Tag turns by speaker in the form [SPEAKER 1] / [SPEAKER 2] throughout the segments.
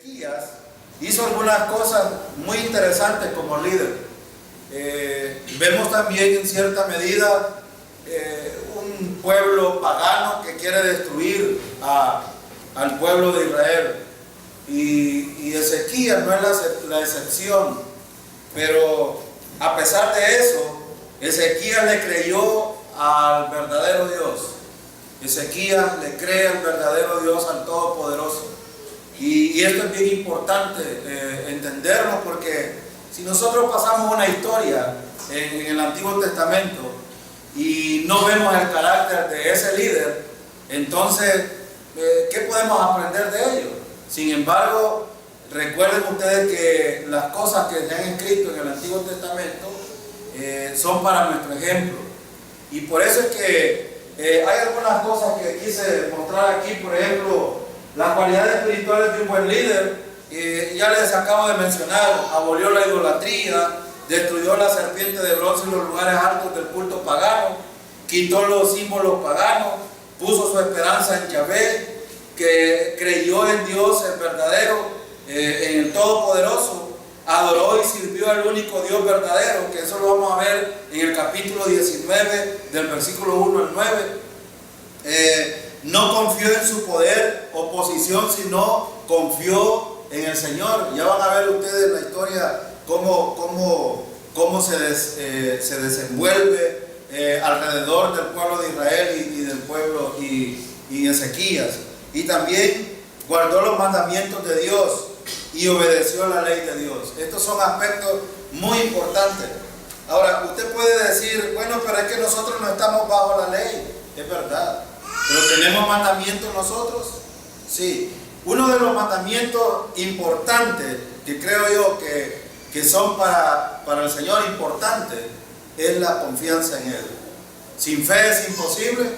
[SPEAKER 1] Ezequías hizo algunas cosas muy interesantes como líder. Vemos también en cierta medida un pueblo pagano que quiere destruir al pueblo de Israel. Y Ezequías no es la excepción, pero a pesar de eso, Ezequías le creyó al verdadero Dios. Ezequías le cree al verdadero Dios, al Todopoderoso. Y esto es bien importante entenderlo, porque si nosotros pasamos una historia en el Antiguo Testamento y no vemos el carácter de ese líder, entonces, ¿qué podemos aprender de ello? Sin embargo, recuerden ustedes que las cosas que se han escrito en el Antiguo Testamento son para nuestro ejemplo. Y por eso es que hay algunas cosas que quise mostrar aquí. Por ejemplo, las cualidades espirituales de un buen líder. Ya les acabo de mencionar: abolió la idolatría, destruyó la serpiente de bronce en los lugares altos del culto pagano, quitó los símbolos paganos, puso su esperanza en Yahvé, que creyó en Dios el verdadero, en el Todopoderoso, adoró y sirvió al único Dios verdadero, que eso lo vamos a ver en el capítulo 19 del versículo 1 al 9. No confió en su poder o posición, sino confió en el Señor. Ya van a ver ustedes en la historia cómo se desenvuelve alrededor del pueblo de Israel y del pueblo y Ezequías. Y también guardó los mandamientos de Dios y obedeció la ley de Dios. Estos son aspectos muy importantes. Ahora, usted puede decir: bueno, pero es que nosotros no estamos bajo la ley. Es verdad, pero ¿tenemos mandamientos nosotros? Sí. Uno de los mandamientos importantes que creo yo que son para el Señor importantes es la confianza en Él. Sin fe es imposible.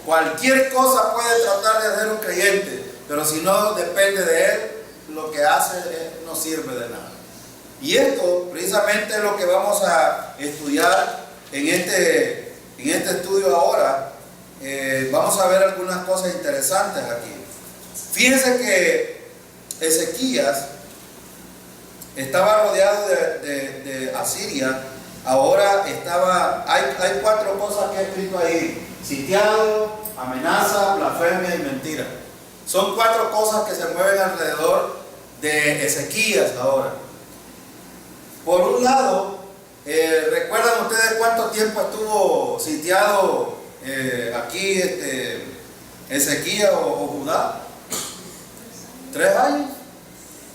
[SPEAKER 1] Cualquier cosa puede tratar de hacer un creyente, pero si no depende de Él, lo que hace no sirve de nada. Y esto precisamente es lo que vamos a estudiar en este estudio ahora. Vamos a ver algunas cosas interesantes aquí. Fíjense que Ezequías estaba rodeado de Asiria. Ahora hay cuatro cosas que he escrito ahí: sitiado, amenaza, blasfemia y mentira. Son cuatro cosas que se mueven alrededor de Ezequías ahora. Por un lado, ¿recuerdan ustedes cuánto tiempo estuvo sitiado aquí Ezequías o Judá? 3 años.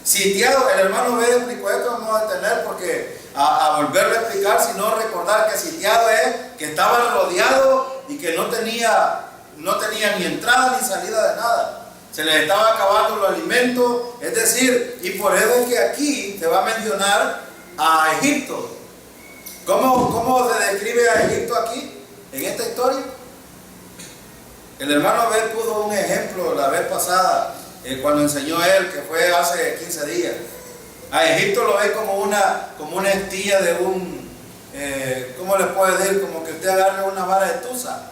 [SPEAKER 1] Sitiado, el hermano B explicó esto, vamos a detener porque a volverlo a explicar, sino recordar que sitiado es que estaba rodeado y que no tenía ni entrada ni salida de nada. Se les estaba acabando los alimentos, es decir, y por eso es que aquí se va a mencionar a Egipto. ¿Cómo se describe a Egipto aquí, en esta historia? El hermano Abel puso un ejemplo la vez pasada, cuando enseñó él, que fue hace 15 días. A Egipto lo ve como una estilla de ¿cómo les puedo decir? Como que usted agarre una vara de tusa.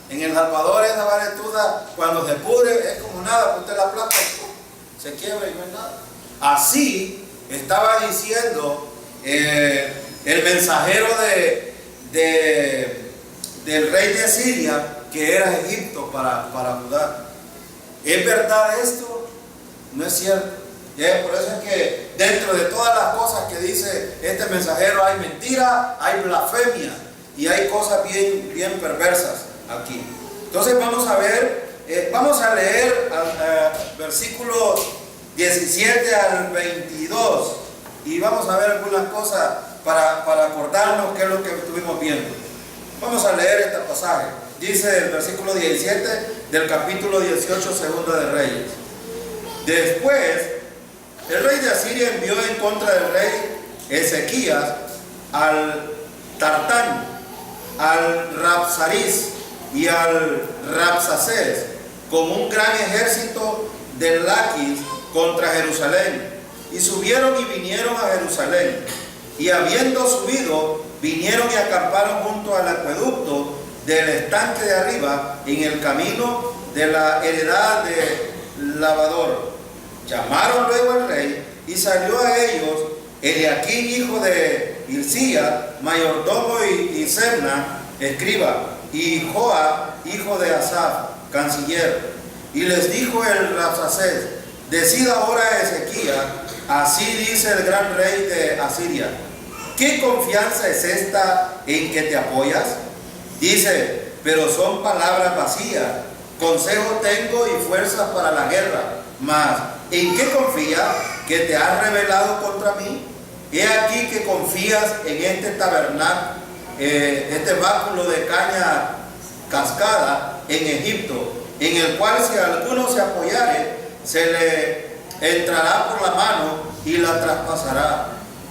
[SPEAKER 1] En El Salvador esa vara de tusa, cuando se pudre, es como nada, usted la aplasta, se quiebra y no es nada. Así estaba diciendo el mensajero del rey de Asiria, que era Egipto para Judá. ¿Es verdad esto? No es cierto. Por eso es que dentro de todas las cosas que dice este mensajero hay mentira, hay blasfemia y hay cosas bien perversas aquí. Entonces vamos a ver, vamos a leer versículos 17 al 22 y vamos a ver algunas cosas para acordarnos qué es lo que estuvimos viendo. Vamos a leer este pasaje. Dice el versículo 17 del capítulo 18, segunda de Reyes. Después, el rey de Asiria envió en contra del rey Ezequías al Tartán, al Rabsaris y al Rabsacés con un gran ejército de Laquis contra Jerusalén. Y subieron y vinieron a Jerusalén. Y habiendo subido, vinieron y acamparon junto al acueducto del estanque de arriba, en el camino de la heredad de Lavador. Llamaron luego al rey y salió a ellos Eliaquín, hijo de Hilcía, mayordomo, y Sebna, escriba, y Joa, hijo de Asaf, canciller. Y les dijo el Rabsacés: decid ahora a Ezequías, así dice el gran rey de Asiria: ¿qué confianza es esta en que te apoyas? Dice: pero son palabras vacías. Consejo tengo y fuerzas para la guerra, mas ¿en qué confías que te has rebelado contra mí? He aquí que confías en este tabernáculo, este báculo de caña cascada en Egipto, en el cual si alguno se apoyare, se le entrará por la mano y la traspasará.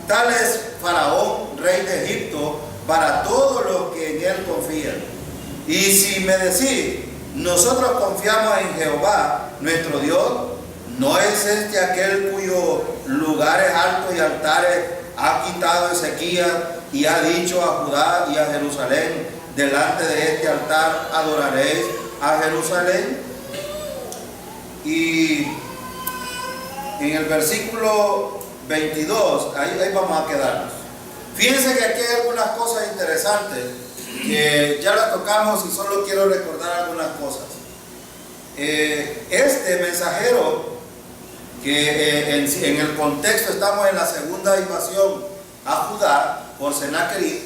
[SPEAKER 1] Tal es Faraón, rey de Egipto, para todos los que en él confían. Y si me decís: nosotros confiamos en Jehová, nuestro Dios, ¿no es este aquel cuyos lugares altos y altares ha quitado Ezequías y ha dicho a Judá y a Jerusalén: delante de este altar adoraréis a Jerusalén? Y en el versículo 22, ahí vamos a quedarnos. Fíjense que aquí hay algunas cosas interesantes que ya las tocamos y solo quiero recordar algunas cosas. Este mensajero, que en el contexto estamos en la segunda invasión a Judá por Sennacherib,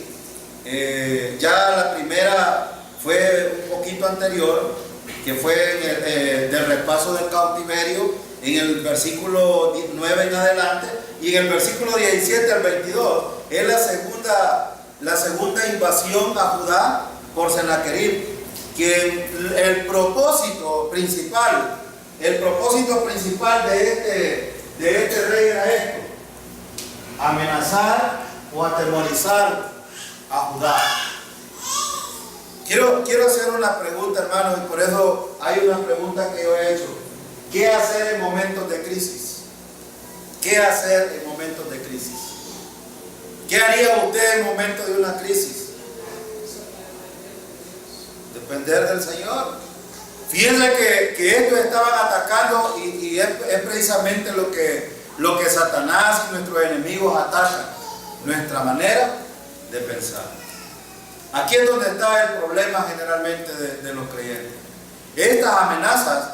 [SPEAKER 1] ya la primera fue un poquito anterior, que fue del repaso del cautiverio, en el versículo 9 en adelante, y en el versículo 17 al 22 es la segunda invasión a Judá por Sennacherib, que el propósito principal de este rey era esto: amenazar o atemorizar a Judá. Quiero hacer una pregunta, hermanos, y por eso hay una pregunta que yo he hecho: ¿qué hacer en momentos de crisis? ¿Qué hacer en momentos de crisis? ¿Qué haría usted en momentos de una crisis? Depender del Señor. Fíjense que estos estaban atacando y es precisamente lo que Satanás y nuestros enemigos atacan: nuestra manera de pensar. Aquí es donde está el problema generalmente de los creyentes. Estas amenazas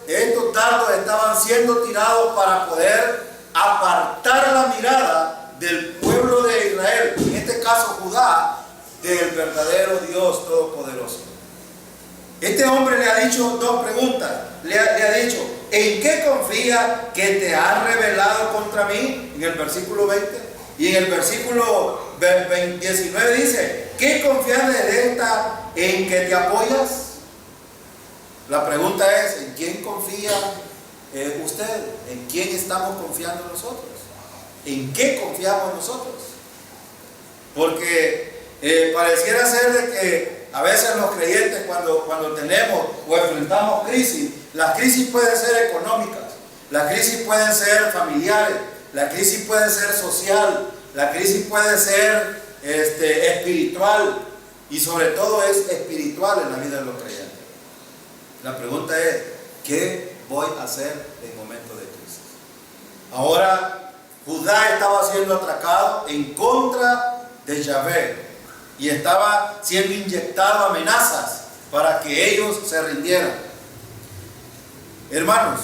[SPEAKER 1] estos dardos estaban siendo tirados para poder apartar la mirada del pueblo de Israel, en este caso Judá, del verdadero Dios Todopoderoso. Este hombre le ha dicho dos preguntas. Le ha dicho: ¿en qué confía que te has rebelado contra mí? En el versículo 20. Y en el versículo 19 dice: ¿qué confianza es esta en que te apoyas? La pregunta es: ¿en quién confía usted? ¿En quién estamos confiando nosotros? ¿En qué confiamos nosotros? Porque pareciera ser de que a veces los creyentes, cuando tenemos o enfrentamos crisis, las crisis pueden ser económicas, las crisis pueden ser familiares, la crisis puede ser social, la crisis puede ser espiritual, y sobre todo es espiritual en la vida de los creyentes. La pregunta es: ¿qué voy a hacer en momentos de crisis? Ahora, Judá estaba siendo atracado en contra de Yahvé y estaba siendo inyectado amenazas para que ellos se rindieran. Hermanos,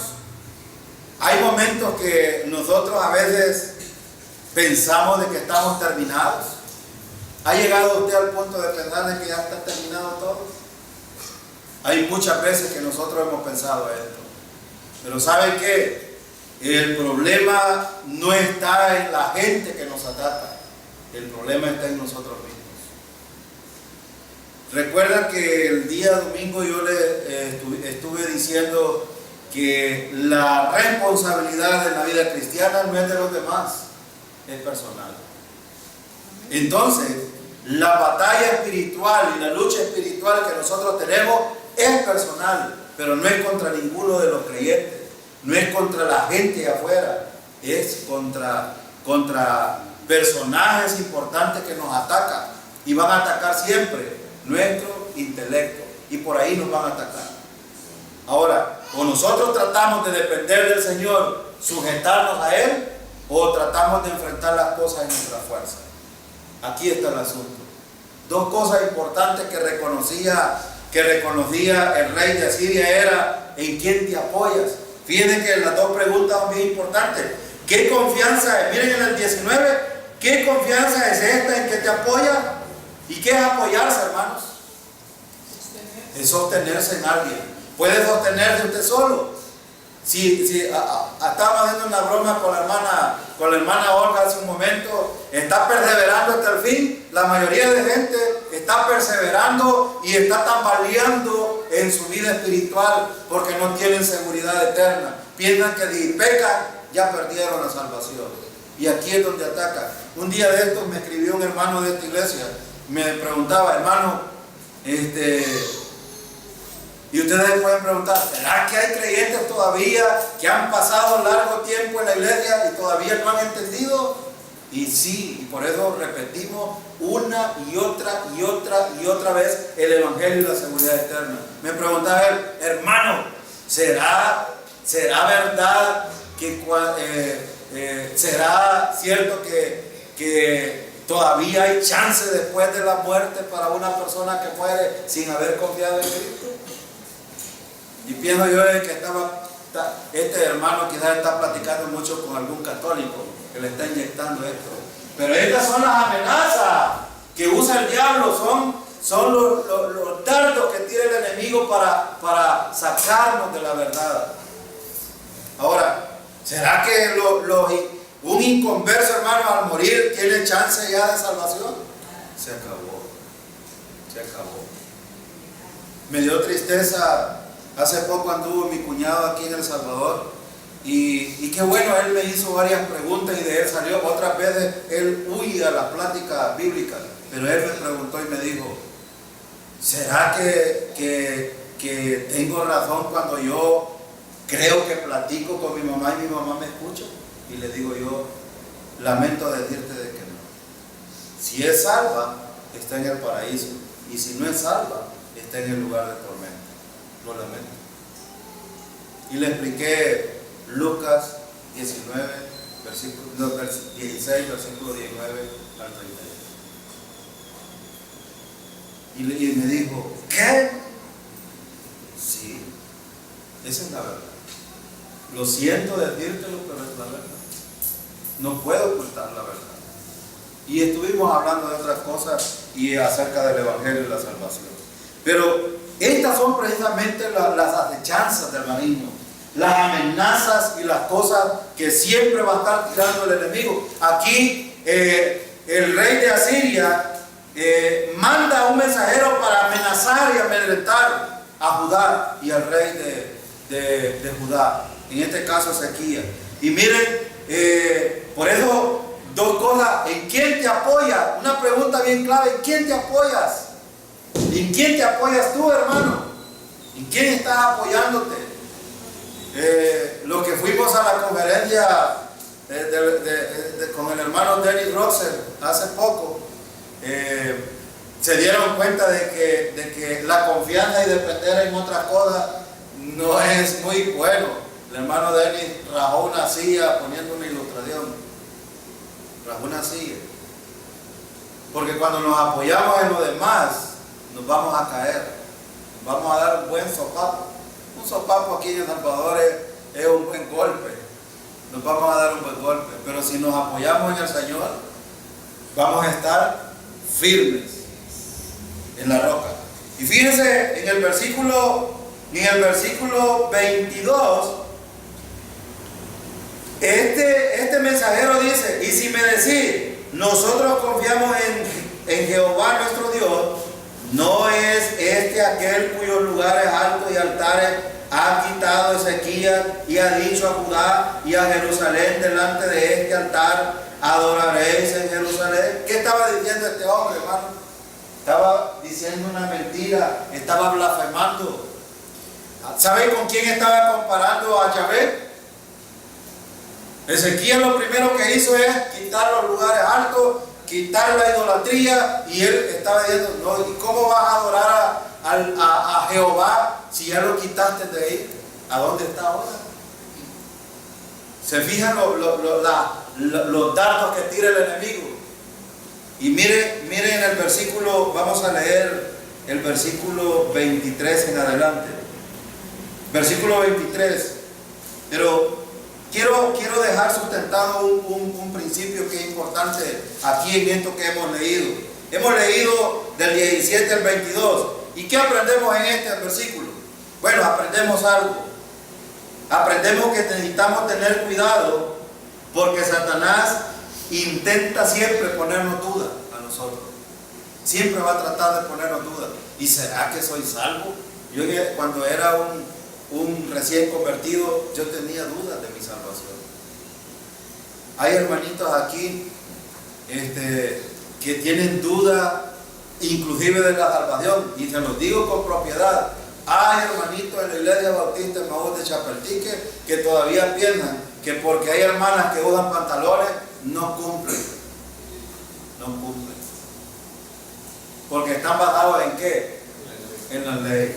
[SPEAKER 1] hay momentos que nosotros a veces pensamos de que estamos terminados. ¿Ha llegado usted al punto de pensar de que ya está terminado todo? Hay muchas veces que nosotros hemos pensado esto. Pero ¿saben qué? El problema no está en la gente que nos ataca. El problema está en nosotros mismos. Recuerda que el día domingo yo le estuve diciendo que la responsabilidad de la vida cristiana no es de los demás, es personal. Entonces, la batalla espiritual y la lucha espiritual que nosotros tenemos es personal, pero no es contra ninguno de los creyentes, no es contra la gente de afuera, es contra personajes importantes que nos atacan y van a atacar siempre nuestro intelecto, y por ahí nos van a atacar. Ahora, O nosotros tratamos de depender del Señor, sujetarnos a Él, o tratamos de enfrentar las cosas en nuestra fuerza. Aquí está el asunto. Dos cosas importantes que reconocía el rey de Asiria era: ¿en quién te apoyas? Fíjense que las dos preguntas son bien importantes. ¿Qué confianza es? Miren en el 19, ¿qué confianza es esta en que te apoya? ¿Y qué es apoyarse, hermanos? Es sostenerse en alguien. ¿Puede sostenerse usted solo? Estábamos haciendo una broma con la hermana Olga hace un momento. Está perseverando hasta el fin. La mayoría de gente está perseverando y está tambaleando en su vida espiritual porque no tienen seguridad eterna. Piensan que si pecan ya perdieron la salvación. Y aquí es donde ataca. Un día de estos me escribió un hermano de esta iglesia. Me preguntaba: hermano, y ustedes pueden preguntar, ¿será que hay creyentes todavía que han pasado largo tiempo en la iglesia y todavía no han entendido? Y sí, y por eso repetimos una y otra vez el evangelio y la seguridad eterna. Me preguntaba él: hermano, ¿será verdad que será cierto que todavía hay chance después de la muerte para una persona que muere sin haber confiado en Cristo? Y pienso yo que este hermano quizás está platicando mucho con algún católico que le está inyectando esto. Pero estas son las amenazas que usa el diablo, son los dardos que tira el enemigo para sacarnos de la verdad. Ahora, ¿será que un inconverso, hermano, al morir tiene chance ya de salvación? Se acabó. Me dio tristeza. Hace poco anduvo mi cuñado aquí en El Salvador y qué bueno, él me hizo varias preguntas y de él salió. Otras veces él huye a las pláticas bíblicas, pero él me preguntó y me dijo: ¿será que tengo razón cuando yo creo que platico con mi mamá y mi mamá me escucha? Y le digo yo: lamento decirte de que no. Si es salva, está en el paraíso, y si no es salva, está en el lugar de tormento. Lo lamento. Y le expliqué Lucas 19, versículo 16, versículo 19 al 31. Y me dijo: ¿qué? Sí, esa es la verdad. Lo siento decírtelo, pero es la verdad. No puedo ocultar la verdad. Y estuvimos hablando de otras cosas y acerca del evangelio y la salvación. Pero estas son precisamente las acechanzas del maligno, las amenazas y las cosas que siempre va a estar tirando el enemigo. Aquí el rey de Asiria manda un mensajero para amenazar y amedrentar a Judá y al rey de Judá, en este caso Ezequías. Y miren, por eso dos cosas: ¿en quién te apoyas? Una pregunta bien clave: ¿en quién te apoyas? ¿En quién te apoyas tú, hermano? ¿En quién estás apoyándote? Lo que fuimos a la conferencia con el hermano Dennis Roxer hace poco, se dieron cuenta de que la confianza y depender en otras cosas no es muy bueno. El hermano Dennis rajó una silla poniendo una ilustración. Rajó una silla. Porque cuando nos apoyamos en lo demás, nos vamos a caer, vamos a dar un buen sopapo. Un sopapo aquí en El Salvador es un buen golpe, nos vamos a dar un buen golpe. Pero si nos apoyamos en el Señor, vamos a estar firmes en la roca. Y fíjense en el versículo 22, este mensajero dice: y si me decís, nosotros confiamos en Jehová nuestro Dios, ¿no es este aquel cuyos lugares altos y altares ha quitado Ezequías y ha dicho a Judá y a Jerusalén: delante de este altar adoraréis en Jerusalén? ¿Qué estaba diciendo este hombre, hermano? Estaba diciendo una mentira, estaba blasfemando. ¿Saben con quién estaba comparando a Yahvé? Ezequías lo primero que hizo es quitar los lugares altos, quitar la idolatría, y él estaba diciendo: no, ¿y cómo vas a adorar a Jehová si ya lo quitaste de ahí? ¿A dónde está ahora? ¿Se fijan los dardos que tira el enemigo? Y miren en el versículo, vamos a leer el versículo 23 en adelante. Versículo 23. Pero quiero dejar sustentado un principio que es importante aquí en esto que hemos leído. Hemos leído del 17 al 22. ¿Y qué aprendemos en este versículo? Bueno, aprendemos algo. Aprendemos que necesitamos tener cuidado porque Satanás intenta siempre ponernos duda a nosotros. Siempre va a tratar de ponernos duda. ¿Y será que soy salvo? Yo cuando era un recién convertido, yo tenía dudas de mi salvación. Hay hermanitos aquí que tienen duda inclusive de la salvación, y se los digo con propiedad. Hay hermanitos en la Iglesia Bautista Emaús de Chapeltique que todavía piensan que porque hay hermanas que usan pantalones no cumplen. No cumplen. Porque están basados en ¿qué? En la ley.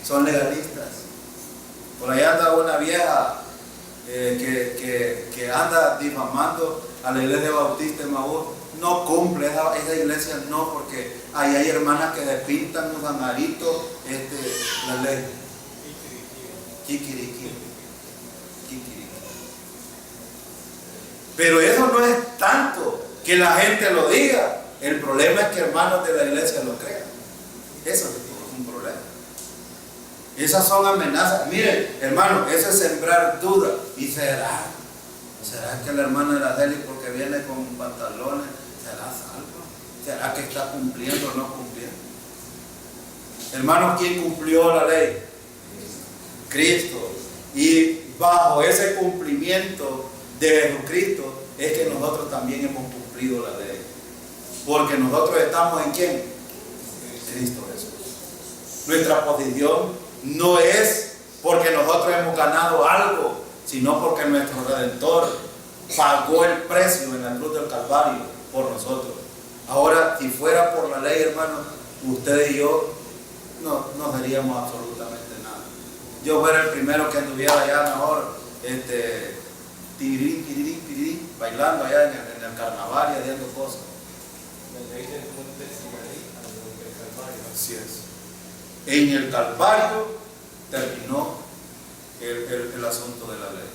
[SPEAKER 1] Son legalistas. Por ahí anda una vieja que anda difamando a la Iglesia Bautista Emaús. No cumple esa iglesia, no, porque ahí hay hermanas que despintan los amaritos la ley. Kikiriki. Pero eso no es tanto que la gente lo diga. El problema es que hermanos de la iglesia lo crean. Eso es un problema. Esas son amenazas. Miren, hermano, eso es sembrar duda. ¿Y será que la hermana de la Deli, porque viene con pantalones, será salva? ¿Será que está cumpliendo o no cumpliendo? Hermanos, ¿quién cumplió la ley? Cristo. Y bajo ese cumplimiento de Jesucristo es que nosotros también hemos cumplido la ley. Porque nosotros estamos ¿en quién? Cristo Jesús. Nuestra posición no es porque nosotros hemos ganado algo, sino porque nuestro Redentor pagó el precio en la cruz del Calvario por nosotros. Ahora, si fuera por la ley, hermanos, usted y yo no haríamos absolutamente nada. Yo fuera el primero que anduviera allá mejor, tirirín, bailando allá en el carnaval y haciendo cosas. Así es. En el Calvario terminó el asunto de la ley.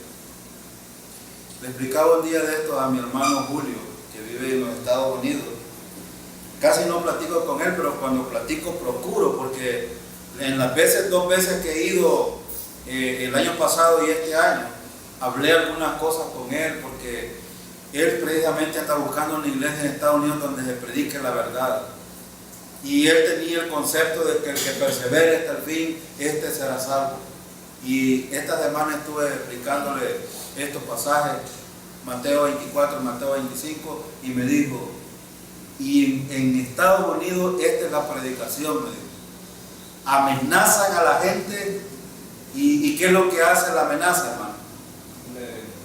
[SPEAKER 1] Le explicaba un día de esto a mi hermano Julio, que vive en los Estados Unidos. Casi no platico con él, pero cuando platico procuro, porque en las dos veces que he ido el año pasado y este año, hablé algunas cosas con él, porque él precisamente está buscando una iglesia en Estados Unidos donde se predique la verdad. Y él tenía el concepto de que el que persevere hasta el fin, será salvo. Y esta semana estuve explicándole estos pasajes, Mateo 24, Mateo 25, y me dijo, y en Estados Unidos esta es la predicación, me dijo. Amenazan a la gente, y ¿qué es lo que hace la amenaza, hermano?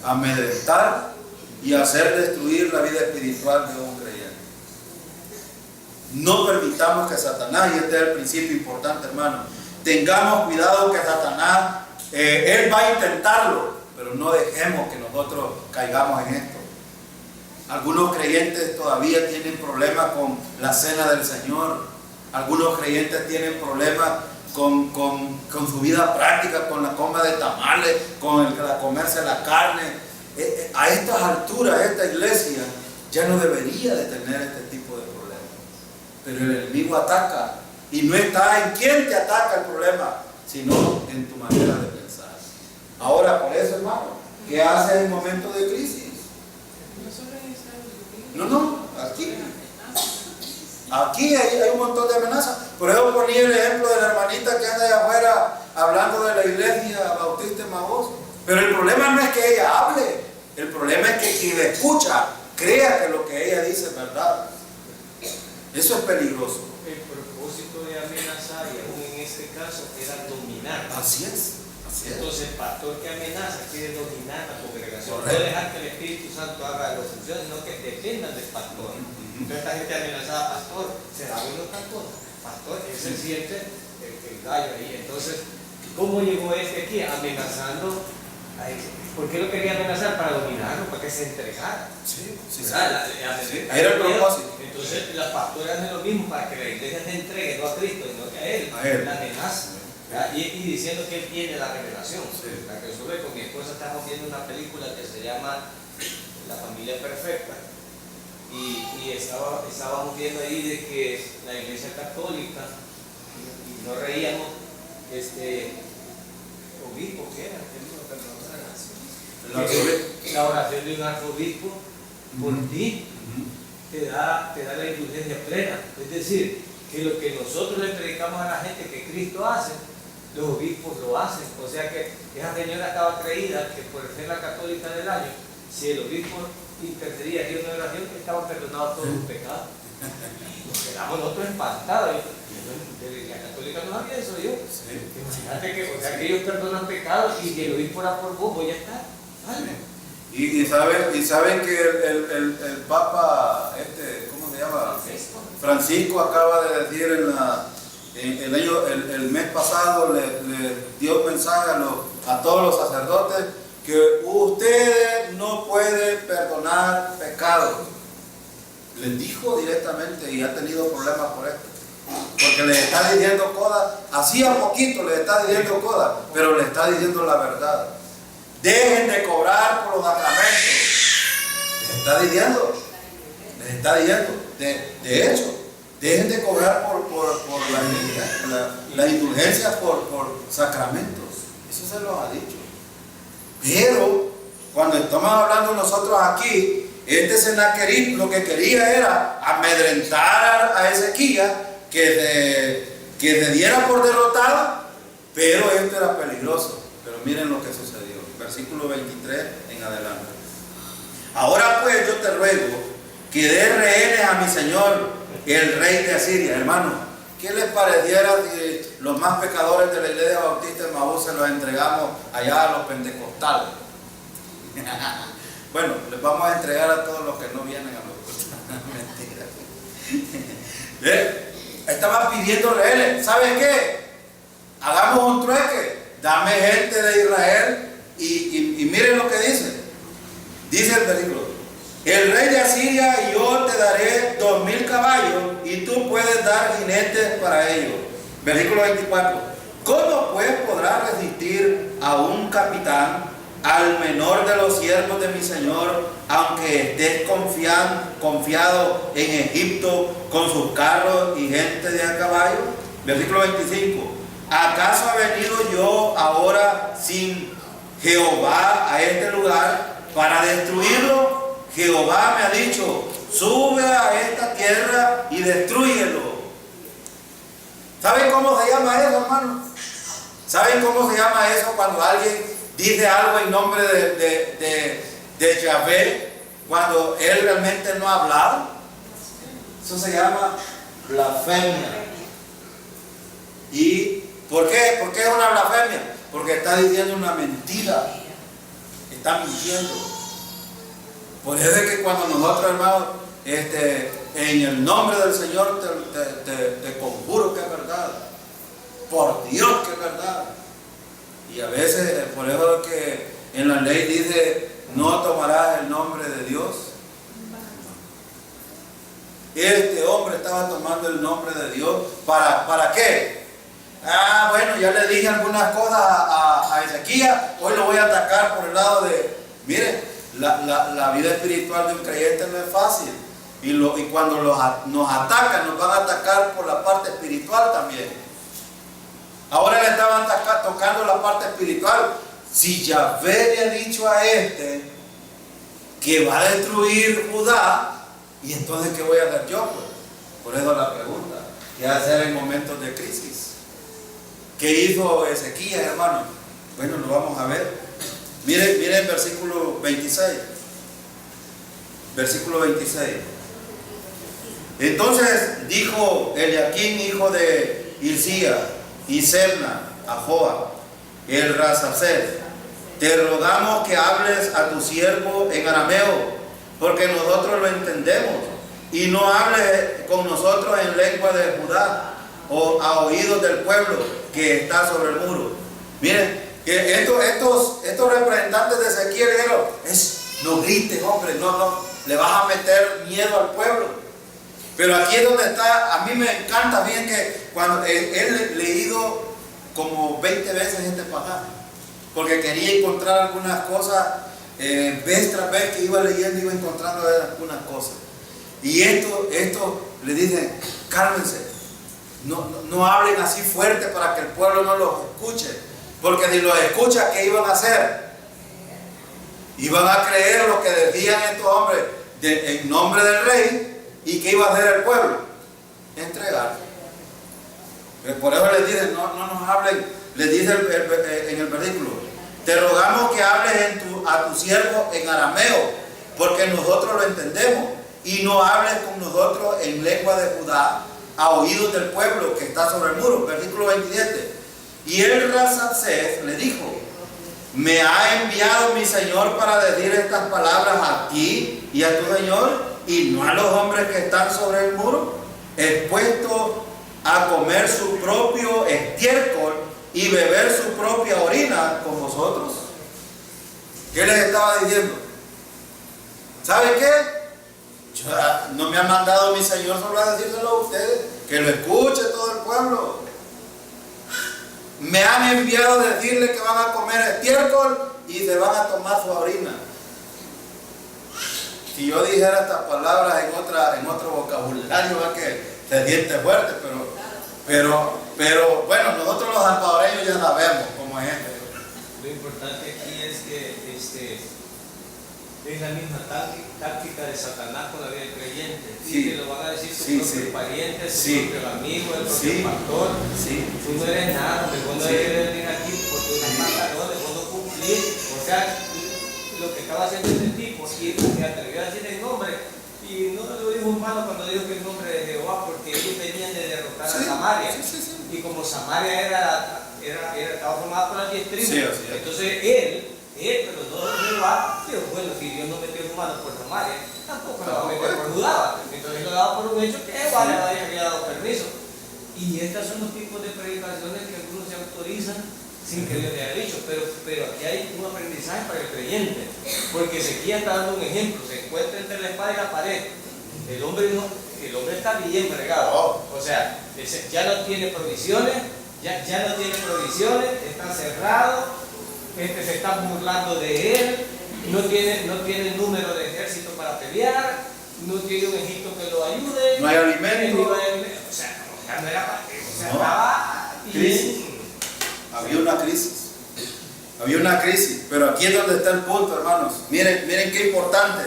[SPEAKER 1] Amedrentar y hacer destruir la vida espiritual de un creyente. No permitamos que Satanás, y este es el principio importante, hermano, tengamos cuidado que Satanás, él va a intentarlo, pero no dejemos que nosotros caigamos en esto. Algunos creyentes todavía tienen problemas con la cena del Señor. Algunos creyentes tienen problemas con su vida práctica, con la coma de tamales, con el comerse la carne. A estas alturas, esta iglesia ya no debería de tener este tipo de problemas. Pero el enemigo ataca, y no está en quién te ataca el problema, sino en tu manera de pensar. Ahora, por eso, hermano, ¿qué haces en momentos de crisis? No, aquí hay un montón de amenazas. Por eso ponía el ejemplo de la hermanita que anda allá afuera hablando de la iglesia Bautista Emaús. Pero el problema no es que ella hable, el problema es que quien la escucha crea que lo que ella dice es verdad. Eso es peligroso.
[SPEAKER 2] El propósito de amenazar, y aún en este caso, era dominar.
[SPEAKER 1] Así es.
[SPEAKER 2] Entonces el pastor que amenaza quiere dominar la congregación.
[SPEAKER 1] Correcto.
[SPEAKER 2] No dejar que el Espíritu Santo haga las funciones, sino que dependan del pastor. Entonces esta gente amenazada, pastor, ¿será bueno el pastor? Pastor, él se siente el gallo ahí. Entonces, ¿Cómo llegó este aquí? Amenazando. ¿Por qué lo quería amenazar? Para dominarlo, para que se entregara.
[SPEAKER 1] Sí, sí, sí.
[SPEAKER 2] Sí.
[SPEAKER 1] Era el propósito.
[SPEAKER 2] Entonces, las pastoras hacen lo mismo para que la iglesia se entregue, no a Cristo, sino que a Él.
[SPEAKER 1] A Él.
[SPEAKER 2] La amenaza. Y diciendo que Él tiene la revelación.
[SPEAKER 1] Sí.
[SPEAKER 2] La que solo con mi esposa estamos viendo una película que se llama La Familia Perfecta. Y estábamos viendo ahí de que la iglesia católica, y no reíamos, obispo, ¿qué era? La oración de un arzobispo por ti te da la indulgencia plena. Es decir, que lo que nosotros le predicamos a la gente que Cristo hace, los obispos lo hacen. O sea que esa señora estaba creída que por ser la católica del año, si el obispo intercedía en una oración, estaban perdonados todos los pecados. Nos quedamos nosotros espantados. La católica no sabía eso, yo. Sí. Imagínate que, o sea, que ellos perdonan pecados y que el obispo era por vos, ya está. Vale.
[SPEAKER 1] Y saben que el Papa, ¿cómo se llama? Francisco acaba de decir el mes pasado, le dio un mensaje a todos los sacerdotes que ustedes no pueden perdonar pecados. Les dijo directamente y ha tenido problemas por esto. Porque les está diciendo cosas, hacía poquito les está diciendo cosas, pero les está diciendo la verdad. Dejen de cobrar por los sacramentos. Les está diciendo. De hecho, dejen de cobrar por la indulgencia por sacramentos. Eso se los ha dicho. Pero, cuando estamos hablando nosotros aquí, Sennacherib lo que quería era amedrentar a Ezequías, que se diera por derrotado, pero esto era peligroso. Pero miren lo que sucedió. Versículo 23 en adelante. Ahora pues yo te ruego que des rehenes a mi señor, el rey de Asiria. Hermano, ¿qué les pareciera si los más pecadores de la iglesia bautista de Maús se los entregamos allá a los pentecostales? Bueno, les vamos a entregar a todos los que no vienen a los mentira. Estaban pidiendo rehenes. ¿Saben qué? Hagamos un trueque. Dame gente de Israel. Y miren lo que dice. Dice el versículo: el rey de Asiria, yo te daré 2000 caballos y tú puedes dar jinetes para ellos. Versículo 24: ¿cómo pues podrás resistir a un capitán, al menor de los siervos de mi señor, aunque estés confiado en Egipto con sus carros y gente de a caballo? Versículo 25: ¿acaso ha venido yo ahora sin Jehová a este lugar para destruirlo? Jehová me ha dicho: sube a esta tierra y destrúyelo. ¿Saben cómo se llama eso, hermano? ¿Saben cómo se llama eso cuando alguien dice algo en nombre de Yahvé cuando él realmente no ha hablado? Eso se llama blasfemia. ¿Y por qué? ¿Por qué es una blasfemia? Porque está diciendo una mentira. Está mintiendo. Por eso es que cuando nosotros, hermanos, en el nombre del Señor te conjuro que es verdad. Por Dios que es verdad. Y a veces, por eso es que en la ley dice: no tomarás el nombre de Dios. Este hombre estaba tomando el nombre de Dios. ¿Para qué? Bueno, ya le dije algunas cosas a Ezequías. Hoy lo voy a atacar por el lado de... Miren, la vida espiritual de un creyente no es fácil. Y cuando nos atacan, nos van a atacar por la parte espiritual también. Ahora le estaban tocando la parte espiritual. Si Yahvé le ha dicho a que va a destruir Judá, ¿y entonces qué voy a hacer yo? Pues? Por eso la pregunta. ¿Qué hacer en momentos de crisis? ¿Qué hizo Ezequías, hermano? Bueno, lo vamos a ver. Miren el versículo 26. Versículo 26. Entonces dijo Eliaquín, hijo de Hilcías, y Sebna, a Joa, el Rasacer: te rogamos que hables a tu siervo en arameo, porque nosotros lo entendemos, y no hables con nosotros en lengua de Judá, o a oídos del pueblo que está sobre el muro. Miren, que estos representantes de Ezequiel dijeron, no grites, hombre, no, le vas a meter miedo al pueblo. Pero aquí es donde está, a mí me encanta bien que cuando he leído como 20 veces este pasaje, porque quería encontrar algunas cosas, vez tras vez que iba leyendo iba encontrando algunas cosas. Y esto le dicen, cálmense, no hablen así fuerte para que el pueblo no los escuche, porque si los escucha, ¿qué iban a hacer? Iban a creer lo que decían estos hombres en nombre del rey. ¿Y qué iba a hacer el pueblo? Entregar. Por eso les dicen, no nos hablen, les dice en el versículo, te rogamos que hables a tu siervo en arameo, porque nosotros lo entendemos, y no hables con nosotros en lengua de Judá, a oídos del pueblo que está sobre el muro. Versículo 27. Y el Rabsaces le dijo, me ha enviado mi señor para decir estas palabras a ti y a tu señor, y no a los hombres que están sobre el muro, expuestos a comer su propio estiércol y beber su propia orina con vosotros. ¿Qué les estaba diciendo? ¿Saben qué? No me ha mandado mi señor solo a decírselo a ustedes, que lo escuche todo el pueblo. Me han enviado a decirle que van a comer estiércol y se van a tomar su orina. Si yo dijera estas palabras en otro vocabulario, va que se siente fuerte, pero bueno, nosotros los salvadoreños ya sabemos cómo es esto.
[SPEAKER 2] Lo importante aquí es que es la misma táctica de Satanás con la vida del creyente. Sí, que lo van a decir sus propios parientes, sus propios amigos, el propio pastor. Tú no eres nada, vos no eres venir aquí porque unos pantalones, vos no cumplís. O sea, lo que estaba haciendo este tipo, y se atrevió a decir el nombre, y no lo dijo humano cuando dijo que el nombre de Jehová, porque ellos venían de derrotar a Samaria. Y como Samaria estaba formada por las 10 tribus, entonces él, pero no Jehová, dijo, bueno, si Dios no metió humanos por Samaria, tampoco lo va a meter por Judá. Entonces lo daba por un hecho que Jehová le había dado permiso. Y estos son los tipos de predicaciones que algunos se autorizan sin que Dios le haya dicho, pero aquí hay un aprendizaje para el creyente, porque Ezequiel está dando un ejemplo, se encuentra entre la espada y la pared, el hombre está bien bregado, o sea, ya no tiene provisiones, está cerrado, se están burlando de él, no tiene número de ejército para pelear, no tiene un Egipto que lo ayude,
[SPEAKER 1] no hay alimento,
[SPEAKER 2] o sea, no era para qué, o sea, estaba bien.
[SPEAKER 1] Había una crisis, pero aquí es donde está el punto, hermanos. Miren qué importante.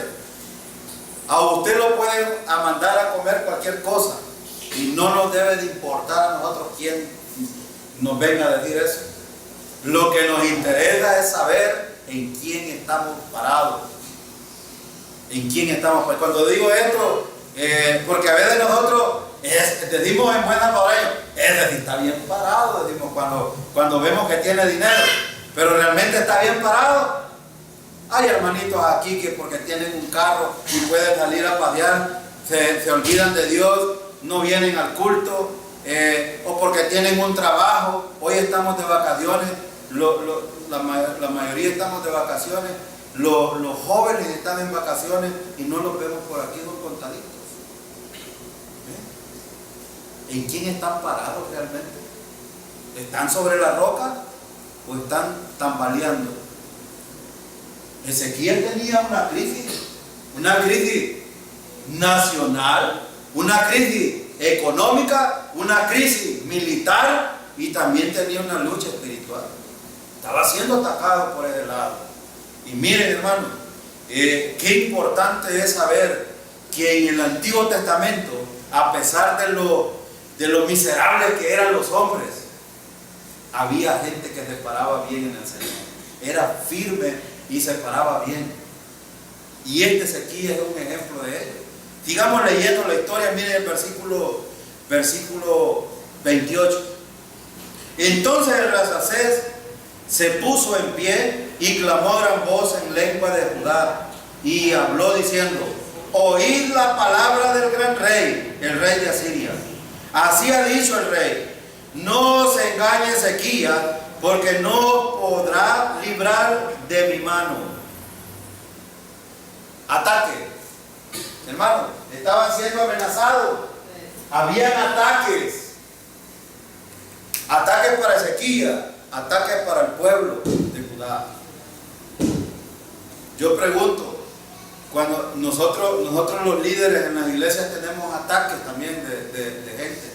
[SPEAKER 1] A usted lo pueden mandar a comer cualquier cosa y no nos debe de importar a nosotros quién nos venga a decir eso. Lo que nos interesa es saber en quién estamos parados. En quién estamos parados. Cuando digo esto, porque a veces nosotros decimos en buen salvadoreño, ese está bien parado, decimos cuando vemos que tiene dinero, pero realmente está bien parado. Hay hermanitos aquí que porque tienen un carro y pueden salir a pasear, se olvidan de Dios, no vienen al culto, o porque tienen un trabajo. Hoy estamos de vacaciones, la mayoría estamos de vacaciones, los jóvenes están en vacaciones y no los vemos por aquí, son contaditos. ¿En quién están parados realmente? ¿Están sobre la roca o están tambaleando? Ezequiel tenía una crisis nacional, una crisis económica, una crisis militar y también tenía una lucha espiritual. Estaba siendo atacado por ese lado. Y miren, hermano, qué importante es saber que en el Antiguo Testamento, a pesar de lo miserables que eran los hombres, había gente que se paraba bien en el Señor, era firme y se paraba bien. Y este Ezequiel es un ejemplo de ello. Sigamos leyendo la historia. Miren el versículo 28. Entonces el Rabsaces se puso en pie y clamó a gran voz en lengua de Judá y habló diciendo: oíd la palabra del gran rey, el rey de Asiria. Así ha dicho el rey: no se engañe Ezequiel, porque no podrá librar de mi mano. Ataque. Hermano, estaban siendo amenazados. Habían ataques. Ataques para Ezequías, ataques para el pueblo de Judá. Yo pregunto, cuando nosotros los líderes en las iglesias tenemos ataques también de gente,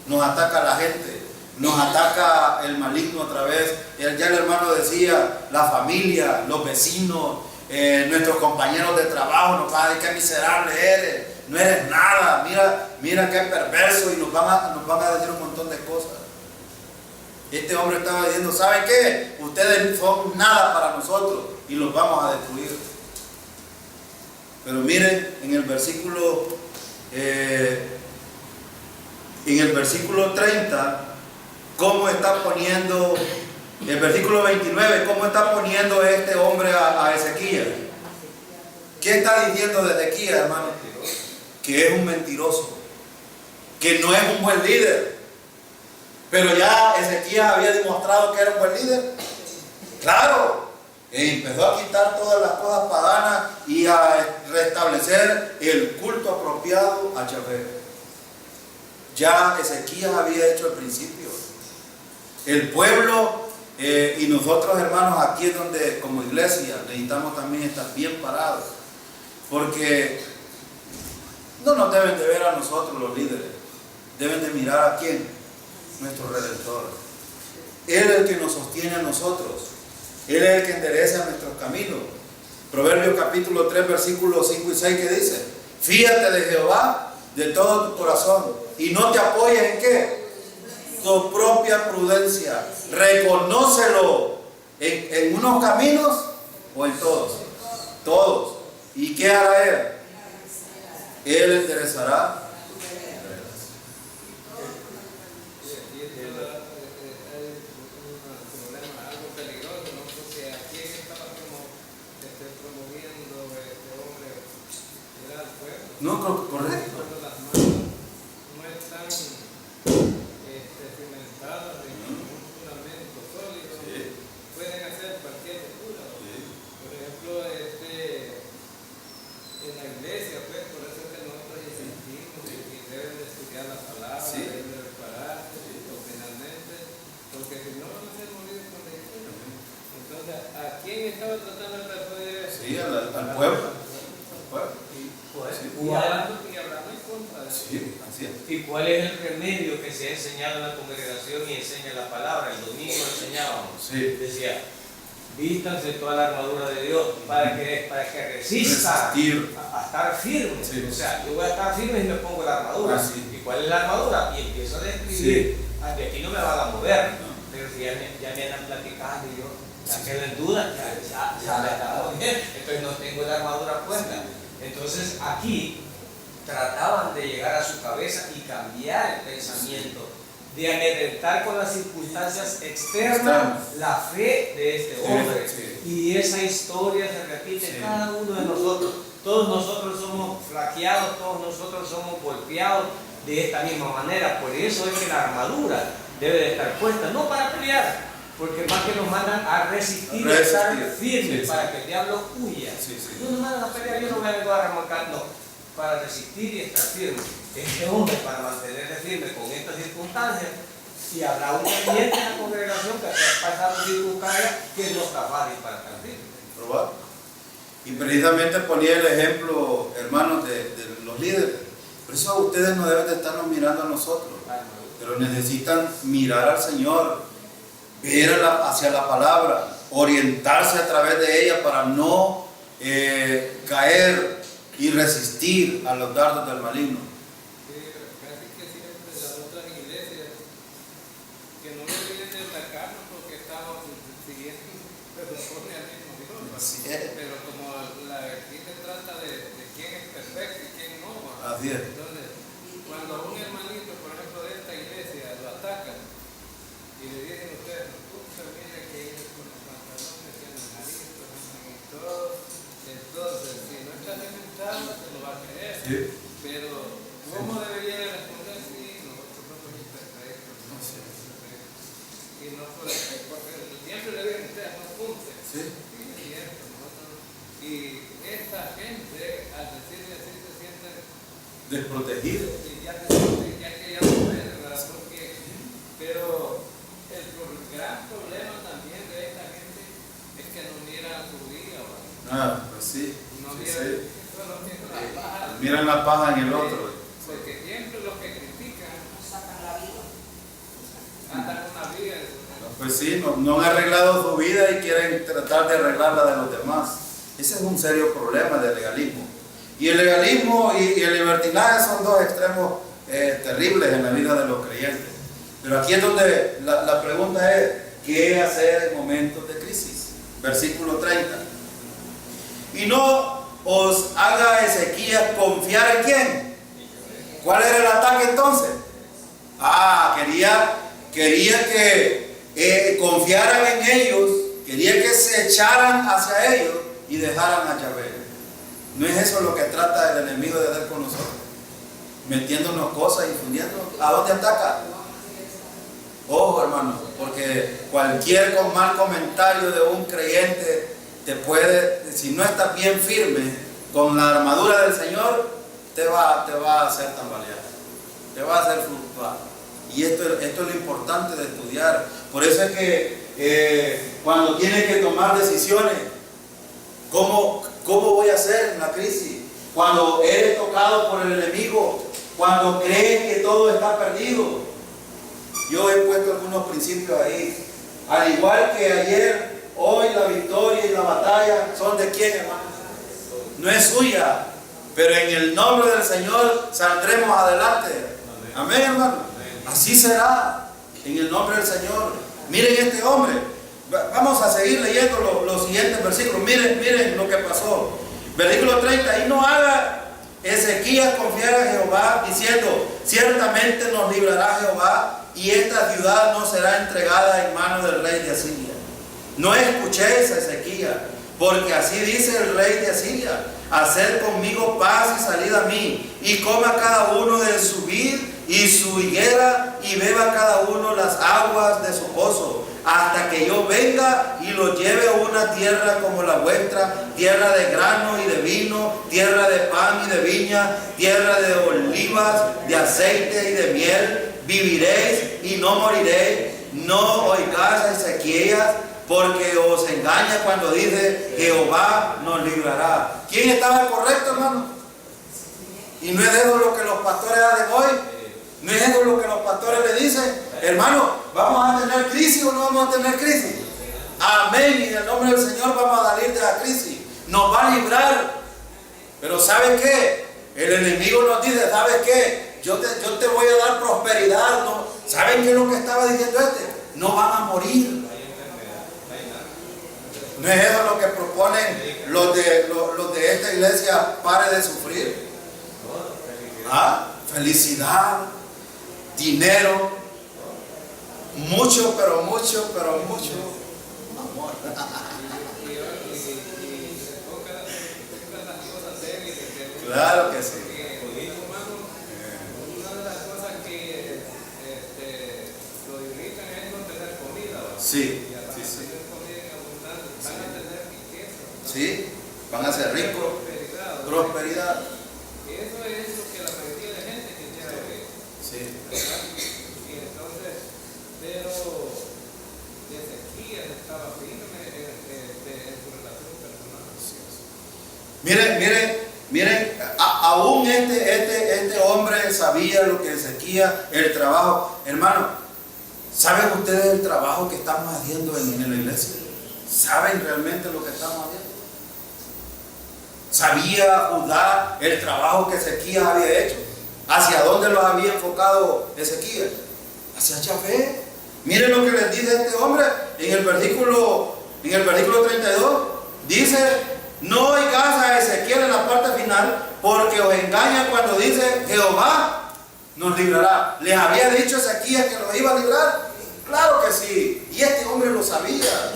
[SPEAKER 1] nos ataca la gente, nos ataca el maligno otra vez, ya el hermano decía, la familia, los vecinos, nuestros compañeros de trabajo, nos van a decir qué miserable eres, no eres nada, mira qué perverso, y nos van a decir un montón de cosas. Este hombre estaba diciendo, ¿saben qué? Ustedes son nada para nosotros y los vamos a destruir. Pero miren en el versículo 30, cómo está poniendo, el versículo 29, cómo está poniendo este hombre a Ezequías. ¿Qué está diciendo de Ezequías, hermano? Que es un mentiroso, que no es un buen líder. Pero ya Ezequías había demostrado que era un buen líder. Claro. Empezó a quitar todas las cosas paganas y a restablecer el culto apropiado a Yahvé. Ya Ezequías había hecho el principio. El pueblo y nosotros, hermanos, aquí es donde como iglesia necesitamos también estar bien parados. Porque no nos deben de ver a nosotros los líderes. Deben de mirar a quién. Nuestro Redentor. Él es el que nos sostiene a nosotros. Él es el que endereza nuestros caminos. Proverbios capítulo 3, versículos 5 y 6, que dice: fíjate de Jehová de todo tu corazón y no te apoyes en ¿qué? Tu propia prudencia. Reconócelo en unos caminos o en todos. Todos. ¿Y qué hará Él? Él enderezará. No, correcto.
[SPEAKER 3] Cuando las manos no están cimentadas en un fundamento sólido, sí, pueden hacer cualquier locura. Sí. Por ejemplo, en la iglesia, pues, por eso es que nosotros insistimos y deben de estudiar la palabra, sí, deben de prepararse, sí, doctrinalmente, porque si no van a ser molidos con la iglesia. Entonces, ¿a quién estaba tratando de persuadir?
[SPEAKER 1] Sí, al pueblo.
[SPEAKER 2] ¿Y cuál es el remedio que se ha enseñado en la congregación y enseña la palabra? El domingo enseñábamos. Sí. Decía, vístanse toda la armadura de Dios para que resista a estar firme. Sí. O sea, yo voy a estar firme y me pongo la armadura. Sí. ¿Y cuál es la armadura? Y empiezo a describir. Sí. De aquí no me van a mover. No. Pero si ya me andan platicando y yo ya quedo en duda, ya me estamos bien. Entonces no tengo la armadura puesta. Entonces aquí trataban de llegar a su cabeza y cambiar el pensamiento, de amedrentar con las circunstancias externas la fe de este hombre. Y esa historia se repite en cada uno de nosotros. Todos nosotros somos flaqueados, todos nosotros somos golpeados de esta misma manera. Por eso es que la armadura debe de estar puesta, no para pelear, porque más que nos mandan a resistir y estar firmes para que el diablo huya. No nos mandan a pelear, yo no me vengo a remolcar, no, para resistir y estar firme. Este hombre, para mantenerse firme con estas circunstancias, y habrá un creyente en la congregación que está pasando circunstancias que no está fácil para estar firme.
[SPEAKER 1] Probado. Y precisamente ponía el ejemplo, hermanos, de los líderes. Por eso ustedes no deben de estarnos mirando a nosotros, pero necesitan mirar al Señor, ver hacia la palabra, orientarse a través de ella para no caer y resistir a los dardos del maligno.
[SPEAKER 3] Sí, pero casi que siempre las otras iglesias que no deben de atacarnos porque estamos siguiendo, pero pone al mismo Dios.
[SPEAKER 1] Así es.
[SPEAKER 3] Pero como aquí se trata de quién es perfecto y quién no.
[SPEAKER 1] Así es.
[SPEAKER 3] Entonces, cuando un hermanito, por ejemplo, de esta iglesia lo atacan y le dicen a ustedes, mira que ellos con los pantalones tienen nariz, en todo. Entonces, si no está alimentado, se lo va a creer. Sí. Pero, ¿cómo debería responder? Sí, nosotros somos imperfectos. Y no por
[SPEAKER 1] desprotegido.
[SPEAKER 3] Ya que ya no puede, ¿verdad? Pero el gran problema también de esta gente es que no miran su vida, ¿verdad?
[SPEAKER 1] Pues sí.
[SPEAKER 3] No
[SPEAKER 1] sí,
[SPEAKER 3] miran,
[SPEAKER 1] sí.
[SPEAKER 3] solo miran la paja.
[SPEAKER 1] Miran la paja en el otro.
[SPEAKER 3] Porque siempre los que critican
[SPEAKER 4] sacan la vida.
[SPEAKER 3] andan una vida.
[SPEAKER 1] Pues sí, no han arreglado su vida y quieren tratar de arreglar la de los demás. Ese es un serio problema del legalismo. Y el legalismo y el libertinaje son dos extremos terribles en la vida de los creyentes. Pero aquí es donde la pregunta es, ¿qué hacer en momentos de crisis? Versículo 30. Y no os haga Ezequías confiar en quién. ¿Cuál era el ataque entonces? Quería que confiaran en ellos, quería que se echaran hacia ellos y dejaran a Yahvé. No es eso lo que trata el enemigo de hacer con nosotros, metiéndonos cosas, infundiendo. ¿A dónde ataca? Ojo, hermano, porque cualquier mal comentario de un creyente te puede, si no estás bien firme con la armadura del Señor, te va a hacer tambalear, te va a hacer fluctuar. Y esto es lo importante de estudiar. Por eso es que cuando tienes que tomar decisiones, ¿cómo voy a hacer en la crisis? Cuando eres tocado por el enemigo, cuando crees que todo está perdido. Yo he puesto algunos principios ahí. Al igual que ayer, hoy la victoria y la batalla son de quién, hermano. No es suya, pero en el nombre del Señor saldremos adelante. Amén, hermano. Así será, en el nombre del Señor. Miren este hombre. Vamos a seguir leyendo los siguientes versículos. Miren lo que pasó. Versículo 30. Y no haga Ezequías confiar a Jehová, diciendo: ciertamente nos librará Jehová, y esta ciudad no será entregada en manos del rey de Asiria. No escuchéis a Ezequías, porque así dice el rey de Asiria: haced conmigo paz y salid a mí, y coma cada uno de su vid y su higuera, y beba cada uno las aguas de su pozo, hasta que yo venga y lo lleve a una tierra como la vuestra, tierra de grano y de vino, tierra de pan y de viña, tierra de olivas, de aceite y de miel. Viviréis y no moriréis. No oigáis a Ezequías, porque os engaña cuando dice: Jehová nos librará. ¿Quién estaba correcto, hermano? Y no es eso lo que los pastores hacen hoy. No es eso lo que los pastores le dicen: hermano, ¿vamos a tener crisis o no vamos a tener crisis? Amén. Y en el nombre del Señor vamos a salir de la crisis. Nos va a librar. Pero ¿sabe qué? El enemigo nos dice: ¿sabes qué? Yo te voy a dar prosperidad. ¿No? ¿Saben qué es lo que estaba diciendo este? No van a morir. No es eso lo que proponen los de esta iglesia. Pare de sufrir. Felicidad, dinero, mucho amor. Claro que sí.
[SPEAKER 3] Una de las cosas que lo irritan es no tener comida.
[SPEAKER 1] Sí.
[SPEAKER 3] Tener comida en abundancia, van a tener riqueza.
[SPEAKER 1] Sí, van a ser ricos. Prosperidad.
[SPEAKER 3] Eso es lo que la mayoría de gente quisiera ver.
[SPEAKER 1] Sí.
[SPEAKER 3] ¿Verdad? Y entonces, pero Ezequías estaba firme en su relación personal.
[SPEAKER 1] Miren, aún este hombre sabía lo que Ezequías, el trabajo. Hermano, ¿saben ustedes el trabajo que estamos haciendo en la iglesia? ¿Saben realmente lo que estamos haciendo? ¿Sabía Judá el trabajo que Ezequías había hecho? ¿Hacia dónde los había enfocado Ezequías? Hacia Yahvé. Miren lo que les dice este hombre en el versículo 32. Dice: no oigas a Ezequiel en la parte final, porque os engaña cuando dice: Jehová nos librará. ¿Les había dicho Ezequías que los iba a librar? Claro que sí. Y este hombre lo sabía.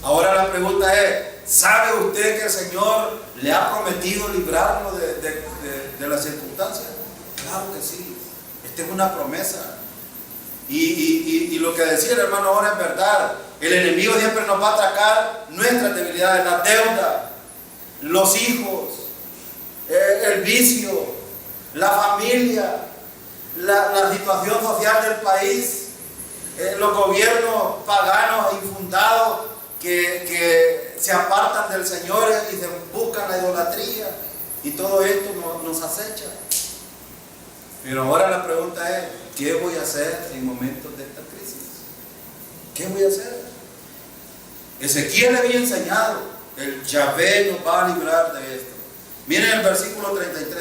[SPEAKER 1] Ahora la pregunta es: ¿sabe usted que el Señor le ha prometido librarlo de las circunstancias? Claro que sí. Esta es una promesa. Y lo que decía el hermano ahora es verdad. El enemigo siempre nos va a atacar nuestras debilidades, la deuda, los hijos, el vicio, la familia, la situación social del país, los gobiernos paganos e infundados que se apartan del Señor y se buscan la idolatría, y todo esto nos acecha. Pero ahora la pregunta es, ¿qué voy a hacer en momentos de esta crisis? ¿Qué voy a hacer? Ezequiel le había enseñado, el Yahvé nos va a librar de esto. Miren el versículo 33.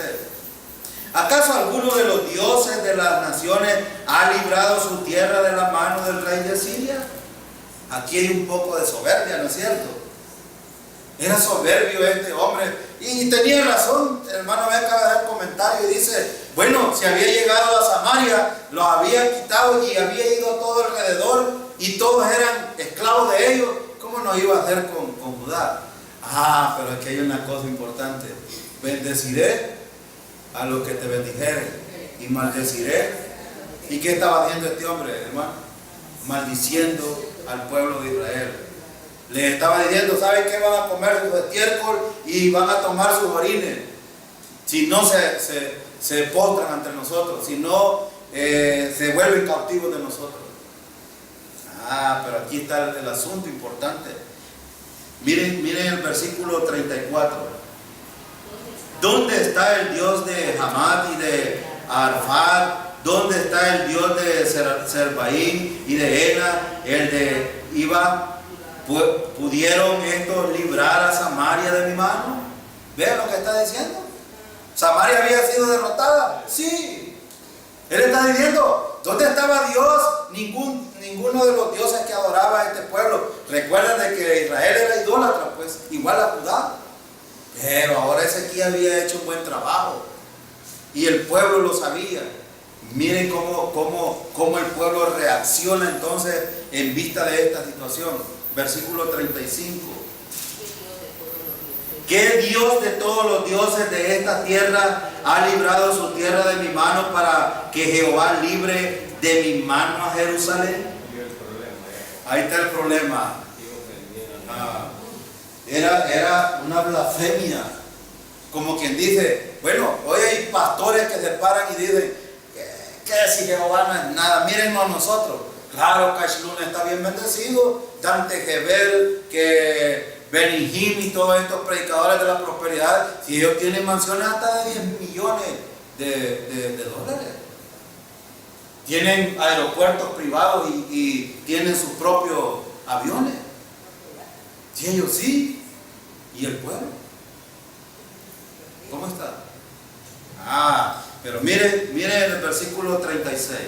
[SPEAKER 1] ¿Acaso alguno de los dioses de las naciones ha librado su tierra de la mano del rey de Siria? Aquí hay un poco de soberbia, ¿no es cierto? Era soberbio este hombre, y tenía razón. El hermano me acaba de dar comentario y dice, bueno, si había llegado a Samaria, lo había quitado y había ido todo alrededor y todos eran esclavos de ellos, ¿cómo no iba a hacer con Judá? Pero aquí hay una cosa importante: bendeciré a los que te bendijeren y maldeciré. ¿Y qué estaba haciendo este hombre, hermano? Maldiciendo al pueblo de Israel. Le estaba diciendo, ¿saben qué? Van a comer su estiércol y van a tomar sus orines si no se postran ante nosotros, si no se vuelven cautivos de nosotros. Pero aquí está el asunto importante. Miren el versículo 34. ¿Dónde está el Dios de Hamad y de Arfad? ¿Dónde está el Dios de Serbaín y de Ela, el de Iba? ¿Pudieron estos librar a Samaria de mi mano? ¿Vean lo que está diciendo? ¿Samaria había sido derrotada? Sí. Él está diciendo, ¿dónde estaba Dios? Ninguno de los dioses que adoraba a este pueblo. Recuerden de que Israel era idólatra, pues, igual a Judá. Pero ahora Ezequiel había hecho un buen trabajo y el pueblo lo sabía. Miren cómo el pueblo reacciona entonces en vista de esta situación. Versículo 35. ¿Qué Dios de todos los dioses de esta tierra ha librado su tierra de mi mano para que Jehová libre de mi mano a Jerusalén? Ahí está el problema. Era una blasfemia. Como quien dice, bueno, hoy hay pastores que se paran y dicen, ¿qué si Jehová no es nada? Mírennos a nosotros. Claro, Cashlun está bien bendecido, Dante Gebel, que Benihim y todos estos predicadores de la prosperidad, si ellos tienen mansiones hasta de 10 millones de dólares. Tienen aeropuertos privados y tienen sus propios aviones. Si ellos sí, ¿y el pueblo? ¿Cómo está? Pero miren el versículo 36.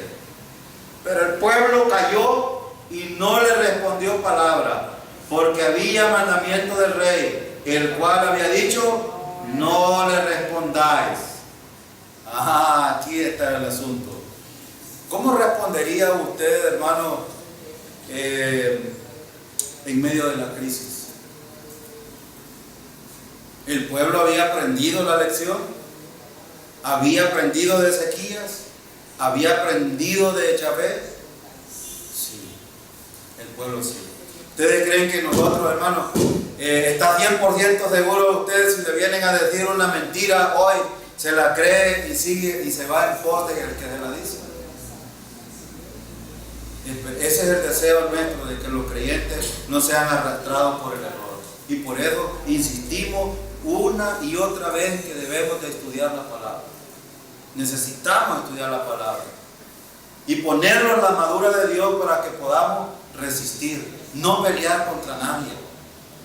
[SPEAKER 1] Pero el pueblo cayó y no le respondió palabra, porque había mandamiento del rey, el cual había dicho, no le respondáis. Aquí está el asunto. ¿Cómo respondería usted, hermano, en medio de la crisis? ¿El pueblo había aprendido la lección? ¿Había aprendido de Ezequías? ¿Había aprendido de Yahvé? Sí, el pueblo sí. ¿Ustedes creen que nosotros, hermanos, está 100% seguro ustedes si le vienen a decir una mentira hoy, se la cree y sigue y se va en pos del que se la dice? Ese es el deseo nuestro, de que los creyentes no sean arrastrados por el error. Y por eso insistimos una y otra vez que debemos de estudiar la palabra. Necesitamos estudiar la palabra y ponernos la armadura de Dios para que podamos resistir, no pelear contra nadie.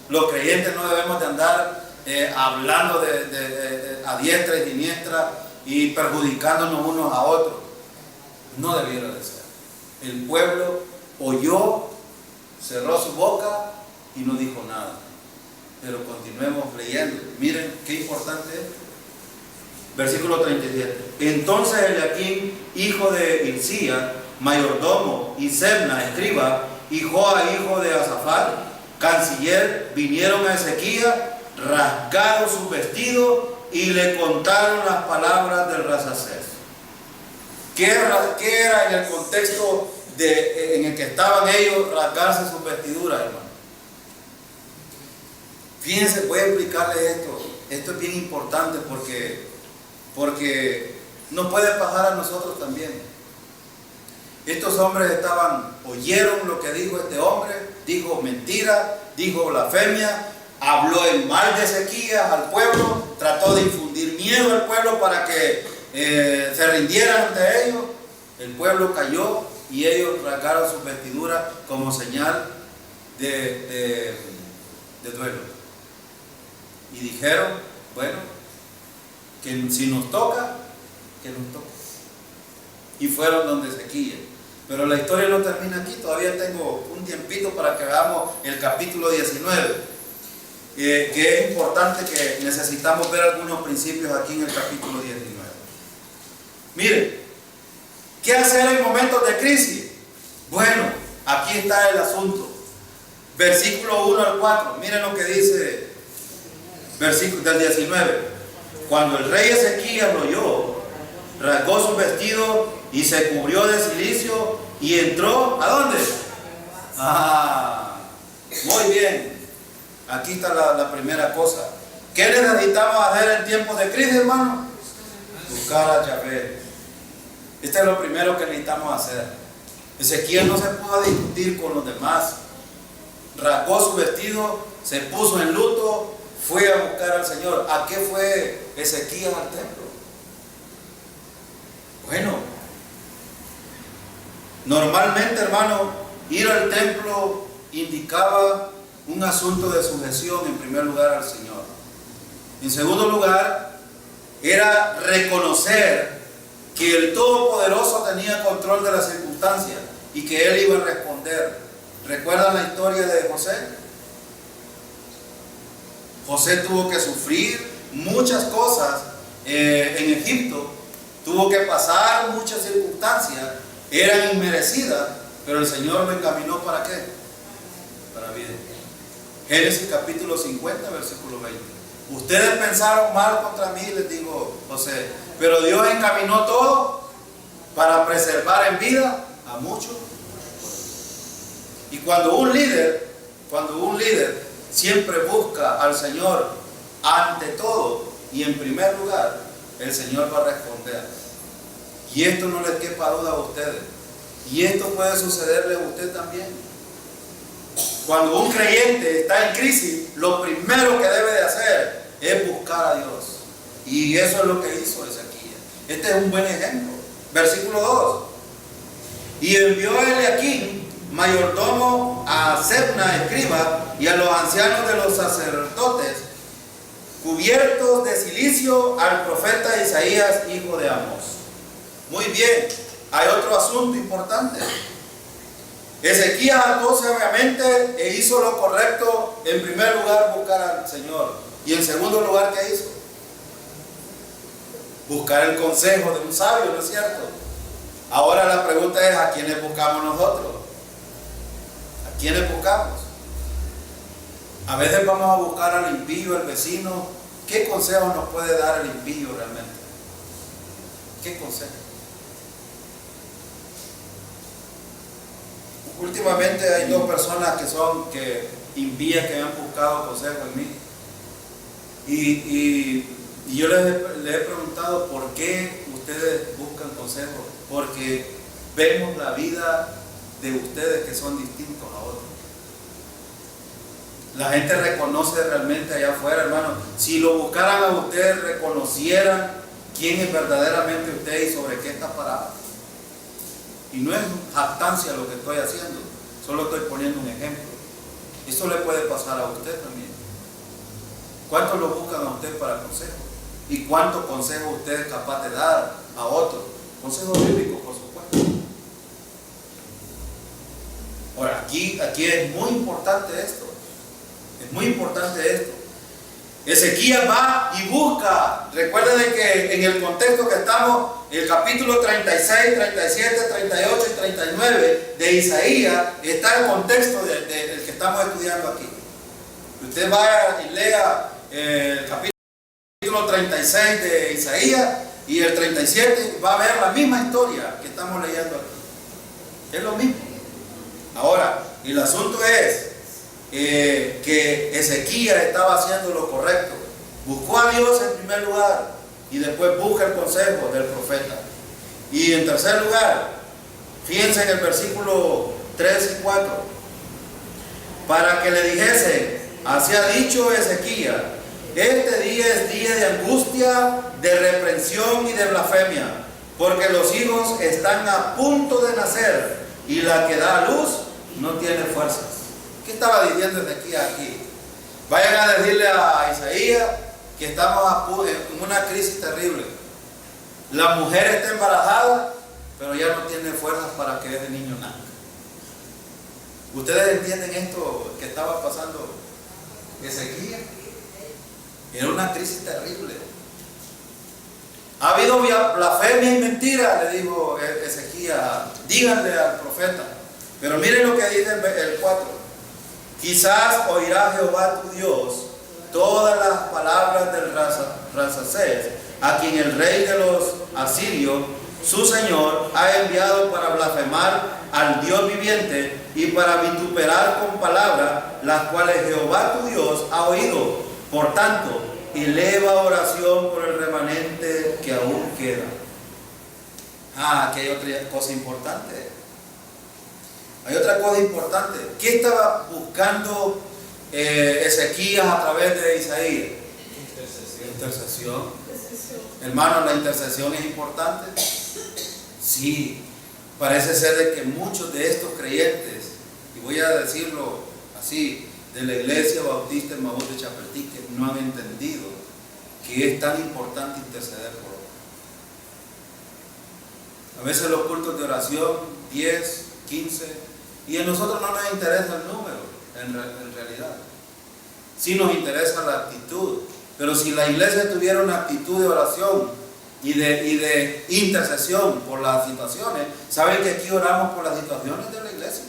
[SPEAKER 1] Los creyentes no debemos de andar hablando a diestra y siniestra y perjudicándonos unos a otros. No debiera de ser. El pueblo oyó, cerró su boca y no dijo nada. Pero continuemos leyendo. Miren qué importante es. Versículo 37. Entonces Eliaquim, hijo de Hilcía, mayordomo, y Sebna, escriba, y Joa, hijo de Asafat, canciller, vinieron a Ezequías, rasgaron sus vestidos y le contaron las palabras del Rasacés. ¿Qué era en el contexto en el que estaban ellos rasgarse sus vestiduras, hermano? Fíjense, voy a explicarles esto. Esto es bien importante porque nos puede pasar a nosotros también. Estos hombres oyeron lo que dijo este hombre, dijo mentira, dijo blasfemia, habló en mal de Ezequías al pueblo, trató de infundir miedo al pueblo para que se rindieran ante ellos. El pueblo cayó y ellos rasgaron sus vestiduras como señal de duelo. Y dijeron, bueno, que si nos toca, que nos toque. Y fueron donde Ezequías. Pero la historia no termina aquí, todavía tengo un tiempito para que hagamos el capítulo 19, que es importante, que necesitamos ver algunos principios aquí en el capítulo 19. Miren, ¿qué hacer en momentos de crisis? Bueno, aquí está el asunto. Versículo 1 al 4, miren lo que dice, versículo del 19. Cuando el rey Ezequías lo oyó, rasgó su vestido y se cubrió de cilicio y entró, ¿a dónde? Muy bien. Aquí está la primera cosa. ¿Qué necesitamos hacer en tiempos de crisis, hermano? Buscar a Yahvé. Este es lo primero que necesitamos hacer. Ezequías no se pudo discutir con los demás. Rasgó su vestido, se puso en luto, fue a buscar al Señor. ¿A qué fue Ezequías al templo? Bueno, normalmente, hermano, ir al templo indicaba un asunto de sujeción, en primer lugar, al Señor. En segundo lugar, era reconocer que el Todopoderoso tenía control de las circunstancias y que Él iba a responder. ¿Recuerdan la historia de José? José tuvo que sufrir muchas cosas en Egipto, tuvo que pasar muchas circunstancias, eran inmerecidas, pero el Señor lo encaminó ¿para qué? Para bien. Génesis capítulo 50, versículo 20. Ustedes pensaron mal contra mí, les digo José, pero Dios encaminó todo para preservar en vida a muchos. Y cuando un líder siempre busca al Señor ante todo y en primer lugar, el Señor va a responder. Y esto no les quepa duda a ustedes. Y esto puede sucederle a usted también. Cuando un creyente está en crisis, lo primero que debe de hacer es buscar a Dios. Y eso es lo que hizo Ezequías. Este es un buen ejemplo. Versículo 2. Y envió a Eliaquim, mayordomo, a Sebna, escriba, y a los ancianos de los sacerdotes, cubiertos de cilicio, al profeta Isaías, hijo de Amós. Muy bien, hay otro asunto importante. Ezequías actuó sabiamente e hizo lo correcto. En primer lugar, buscar al Señor. Y en segundo lugar, ¿qué hizo? Buscar el consejo de un sabio, ¿no es cierto? Ahora la pregunta es, ¿a quiénes buscamos nosotros? ¿A quiénes buscamos? A veces vamos a buscar al impío, al vecino. ¿Qué consejo nos puede dar el impío realmente? ¿Qué consejo? Últimamente hay dos personas que impías que me han buscado consejo en mí. Y yo les he preguntado por qué ustedes buscan consejo. Porque vemos la vida de ustedes que son distintos a otros. La gente reconoce realmente allá afuera, hermano. Si lo buscaran a ustedes, reconocieran quién es verdaderamente usted y sobre qué está parado. Y no es jactancia lo que estoy haciendo, solo estoy poniendo un ejemplo. Eso le puede pasar a usted también. ¿Cuántos lo buscan a usted para consejo? ¿Y cuántos consejos usted es capaz de dar a otros? Consejos bíblicos, por supuesto. Ahora, aquí es muy importante esto. Es muy importante esto. Ezequías va y busca. Recuerden que en el contexto que estamos, el capítulo 36, 37, 38 y 39 de Isaías, está el contexto del que estamos estudiando aquí. Usted vaya y lea el capítulo 36 de Isaías y el 37, va a ver la misma historia que estamos leyendo aquí. Es lo mismo. Ahora, el asunto es que Ezequías estaba haciendo lo correcto. Buscó a Dios en primer lugar. y después busca el consejo del profeta. Y en tercer lugar, fíjense en el versículo 3 y 4, para que le dijese: así ha dicho Ezequías, este día es día de angustia, de reprensión y de blasfemia, porque los hijos están a punto de nacer y la que da a luz no tiene fuerzas. ¿Qué estaba diciendo Ezequías aquí? Vayan a decirle a Isaías que estamos en una crisis terrible. La mujer está embarazada, pero ya no tiene fuerzas para que ese niño nazca. ¿Ustedes entienden esto que estaba pasando Ezequías? Era una crisis terrible. Ha habido blasfemia y mentira, le dijo Ezequías. Díganle al profeta. Pero miren lo que dice el 4. Quizás oirá Jehová tu Dios todas las palabras del Rasacés, a quien el rey de los asirios, su señor, ha enviado para blasfemar al Dios viviente y para vituperar con palabras las cuales Jehová tu Dios ha oído. Por tanto, eleva oración por el remanente que aún queda. Aquí hay otra cosa importante. Hay otra cosa importante. ¿Qué estaba buscando Ezequías a través de Isaías? Intercesión. Hermano, la intercesión es importante. Sí, parece ser de que muchos de estos creyentes, y voy a decirlo así, de la Iglesia Bautista en Maús de Chapeltique, no han entendido que es tan importante interceder por otros. A veces los cultos de oración, 10, 15, y a nosotros no nos interesa el número, en realidad. Sí nos interesa la actitud, pero si la iglesia tuviera una actitud de oración y de intercesión por las situaciones, ¿saben que aquí oramos por las situaciones de la iglesia?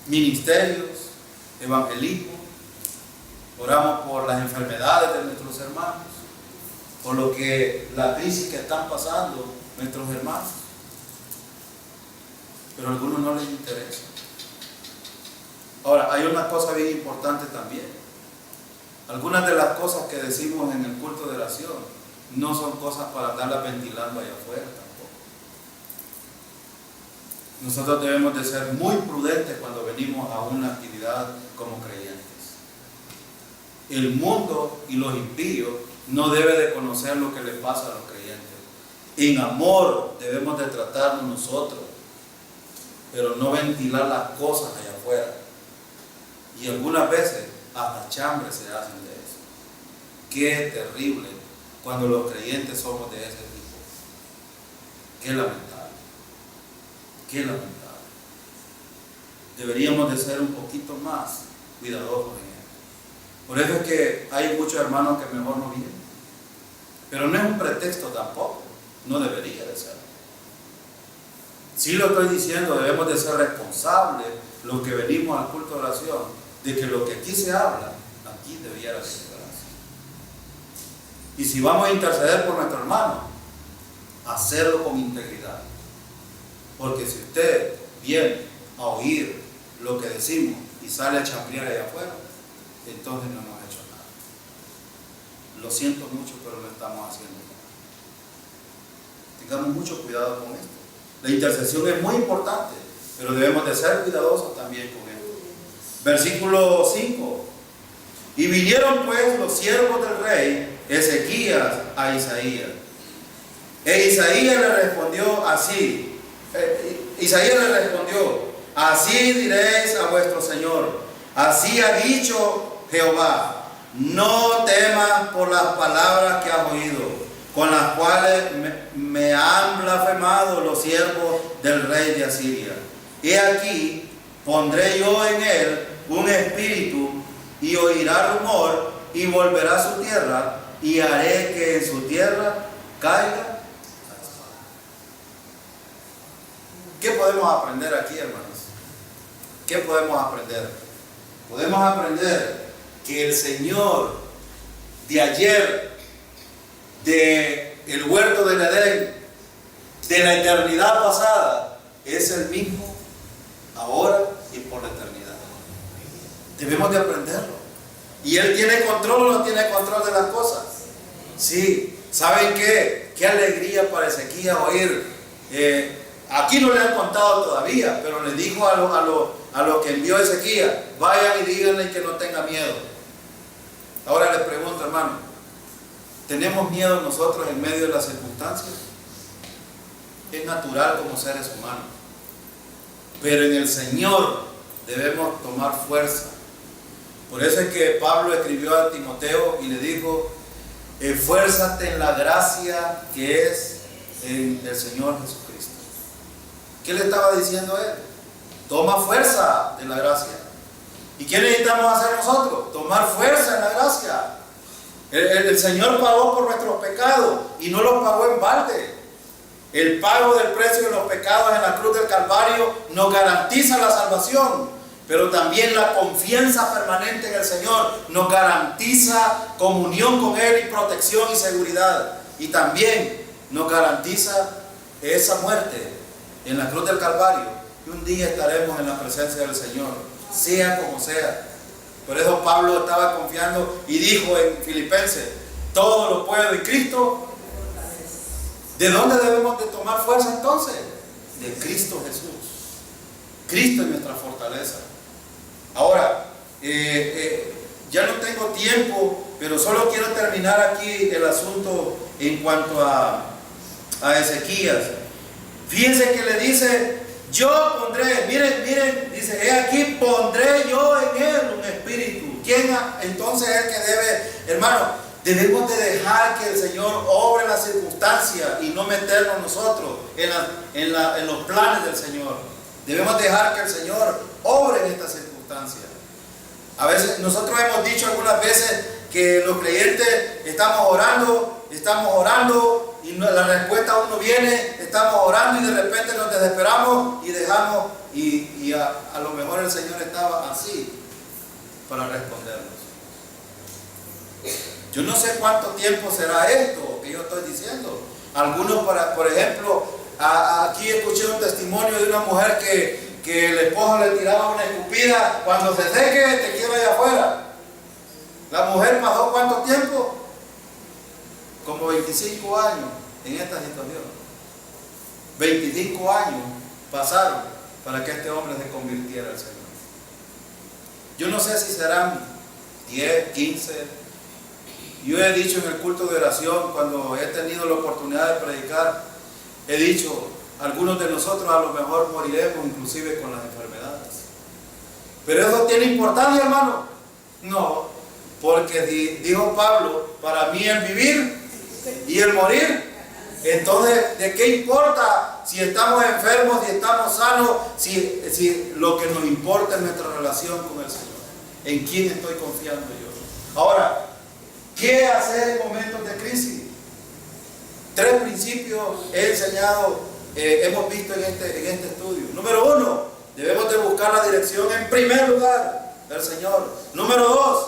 [SPEAKER 1] Ministerios, evangelismo, oramos por las enfermedades de nuestros hermanos, por la crisis que están pasando nuestros hermanos. Pero a algunos no les interesa. Ahora, hay una cosa bien importante también. Algunas de las cosas que decimos en el culto de oración no son cosas para estarlas ventilando allá afuera tampoco. Nosotros debemos de ser muy prudentes cuando venimos a una actividad como creyentes. El mundo y los impíos no deben de conocer lo que les pasa a los creyentes. En amor debemos de tratarnos nosotros, pero no ventilar las cosas allá afuera. Y algunas veces hasta chambres se hacen de eso. Qué terrible cuando los creyentes somos de ese tipo. Qué lamentable. Qué lamentable. Deberíamos de ser un poquito más cuidadosos en esto. Por eso es que hay muchos hermanos que mejor no vienen. Pero no es un pretexto tampoco. No debería de ser. Sí lo estoy diciendo, debemos de ser responsables los que venimos al culto de oración, de que lo que aquí se habla, aquí debiera de ser así. Y si vamos a interceder por nuestro hermano, hacerlo con integridad. Porque si usted viene a oír lo que decimos y sale a chambear allá afuera, entonces no hemos hecho nada. Lo siento mucho, pero lo estamos haciendo. Tengamos mucho cuidado con esto. La intercesión es muy importante, pero debemos de ser cuidadosos también con esto. Versículo 5. Y vinieron pues los siervos del rey Ezequías a Isaías. E Isaías le respondió así. Isaías le respondió: así diréis a vuestro Señor, así ha dicho Jehová, no temas por las palabras que has oído, con las cuales me han blasfemado los siervos del rey de Asiria. He aquí, pondré yo en él un espíritu, y oirá rumor, y volverá a su tierra, y haré que en su tierra caiga. ¿Qué podemos aprender aquí, hermanos? ¿Qué podemos aprender? Podemos aprender que el Señor de ayer, de el huerto del Edén, de la eternidad pasada, es el mismo ahora y por la eternidad. Debemos de aprenderlo. ¿Y Él tiene control o no tiene control de las cosas? Sí. ¿Saben qué? Qué alegría para Ezequías oír. Aquí no le han contado todavía, pero le dijo a los que envió Ezequías: vayan y díganle que no tenga miedo. Ahora les pregunto, hermano, ¿tenemos miedo nosotros en medio de las circunstancias? Es natural como seres humanos, pero en el Señor debemos tomar fuerza. Por eso es que Pablo escribió a Timoteo y le dijo: esfuérzate en la gracia que es en el Señor Jesucristo. ¿Qué le estaba diciendo él? Toma fuerza de la gracia. ¿Y qué necesitamos hacer nosotros? Tomar fuerza en la gracia. El Señor pagó por nuestros pecados y no los pagó en balde. El pago del precio de los pecados en la cruz del Calvario nos garantiza la salvación, pero también la confianza permanente en el Señor nos garantiza comunión con Él y protección y seguridad. Y también nos garantiza esa muerte en la cruz del Calvario, y un día estaremos en la presencia del Señor, sea como sea. Por eso Pablo estaba confiando y dijo en Filipenses: todo lo puedo en Cristo. ¿De dónde debemos de tomar fuerza entonces? De Cristo Jesús. Cristo es nuestra fortaleza. Ahora, ya no tengo tiempo, pero solo quiero terminar aquí el asunto en cuanto a Ezequías. Fíjense que le dice: yo pondré, miren, dice: he aquí pondré yo en él un espíritu. ¿Quién entonces es el que debe, hermano? Debemos de dejar que el Señor obre en las circunstancias y no meternos nosotros en los planes del Señor. Debemos dejar que el Señor obre en estas circunstancias. A veces, nosotros hemos dicho algunas veces que los creyentes estamos orando y la respuesta aún no viene, estamos orando y de repente nos desesperamos y dejamos, y a lo mejor el Señor estaba así para respondernos. Yo no sé cuánto tiempo será esto que yo estoy diciendo. Algunos, por ejemplo, aquí escuché un testimonio de una mujer que el esposo le tiraba una escupida: cuando se seque te quiero allá afuera. La mujer pasó ¿cuánto tiempo? Como 25 años en esta situación. 25 años pasaron para que este hombre se convirtiera al Señor. Yo no sé si serán 10, 15. Yo he dicho en el culto de oración, cuando he tenido la oportunidad de predicar, he dicho: algunos de nosotros a lo mejor moriremos inclusive con las enfermedades. ¿Pero eso tiene importancia, hermano? No, porque dijo Pablo: para mí el vivir y el morir. Entonces, ¿de qué importa si estamos enfermos, si estamos sanos, si lo que nos importa es nuestra relación con el Señor? ¿En quién estoy confiando yo? Ahora, ¿qué hacer en momentos de crisis? 3 principios he enseñado, hemos visto en este estudio. Número 1, debemos de buscar la dirección en primer lugar del Señor. Número 2,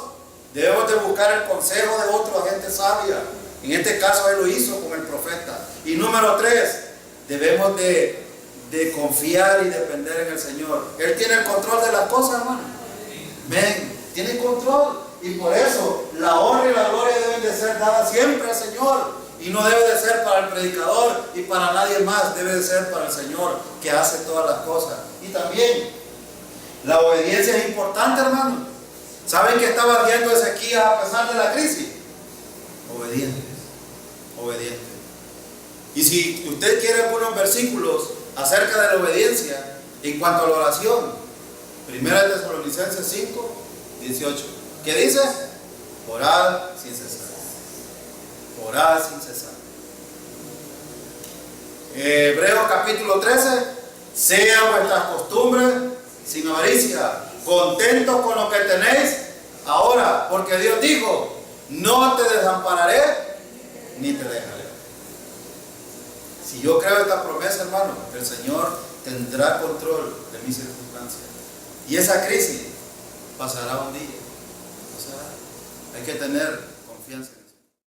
[SPEAKER 1] debemos de buscar el consejo de otro agente sabia. En este caso Él lo hizo con el profeta. Y número 3, debemos de confiar y depender en el Señor. Él tiene el control de las cosas, hermano. Amén. Tiene control. Y por eso la honra y la gloria deben de ser dadas siempre al Señor. Y no debe de ser para el predicador y para nadie más. Debe de ser para el Señor, que hace todas las cosas. Y también la obediencia es importante, hermano. ¿Saben qué estaba haciendo Ezequías a pesar de la crisis? Obediente. Y si usted quiere algunos versículos acerca de la obediencia en cuanto a la oración, 1 Tesalonicenses 5, 18. ¿Qué dice? Orad sin cesar. Orad sin cesar. Hebreos capítulo 13. Sean vuestras costumbres sin avaricia, contentos con lo que tenéis ahora, porque Dios dijo: no te desampararé ni te dejaré. Si yo creo esta promesa, hermano, el Señor tendrá control de mis circunstancias. Y esa crisis pasará un día. Hay que tener confianza en Él.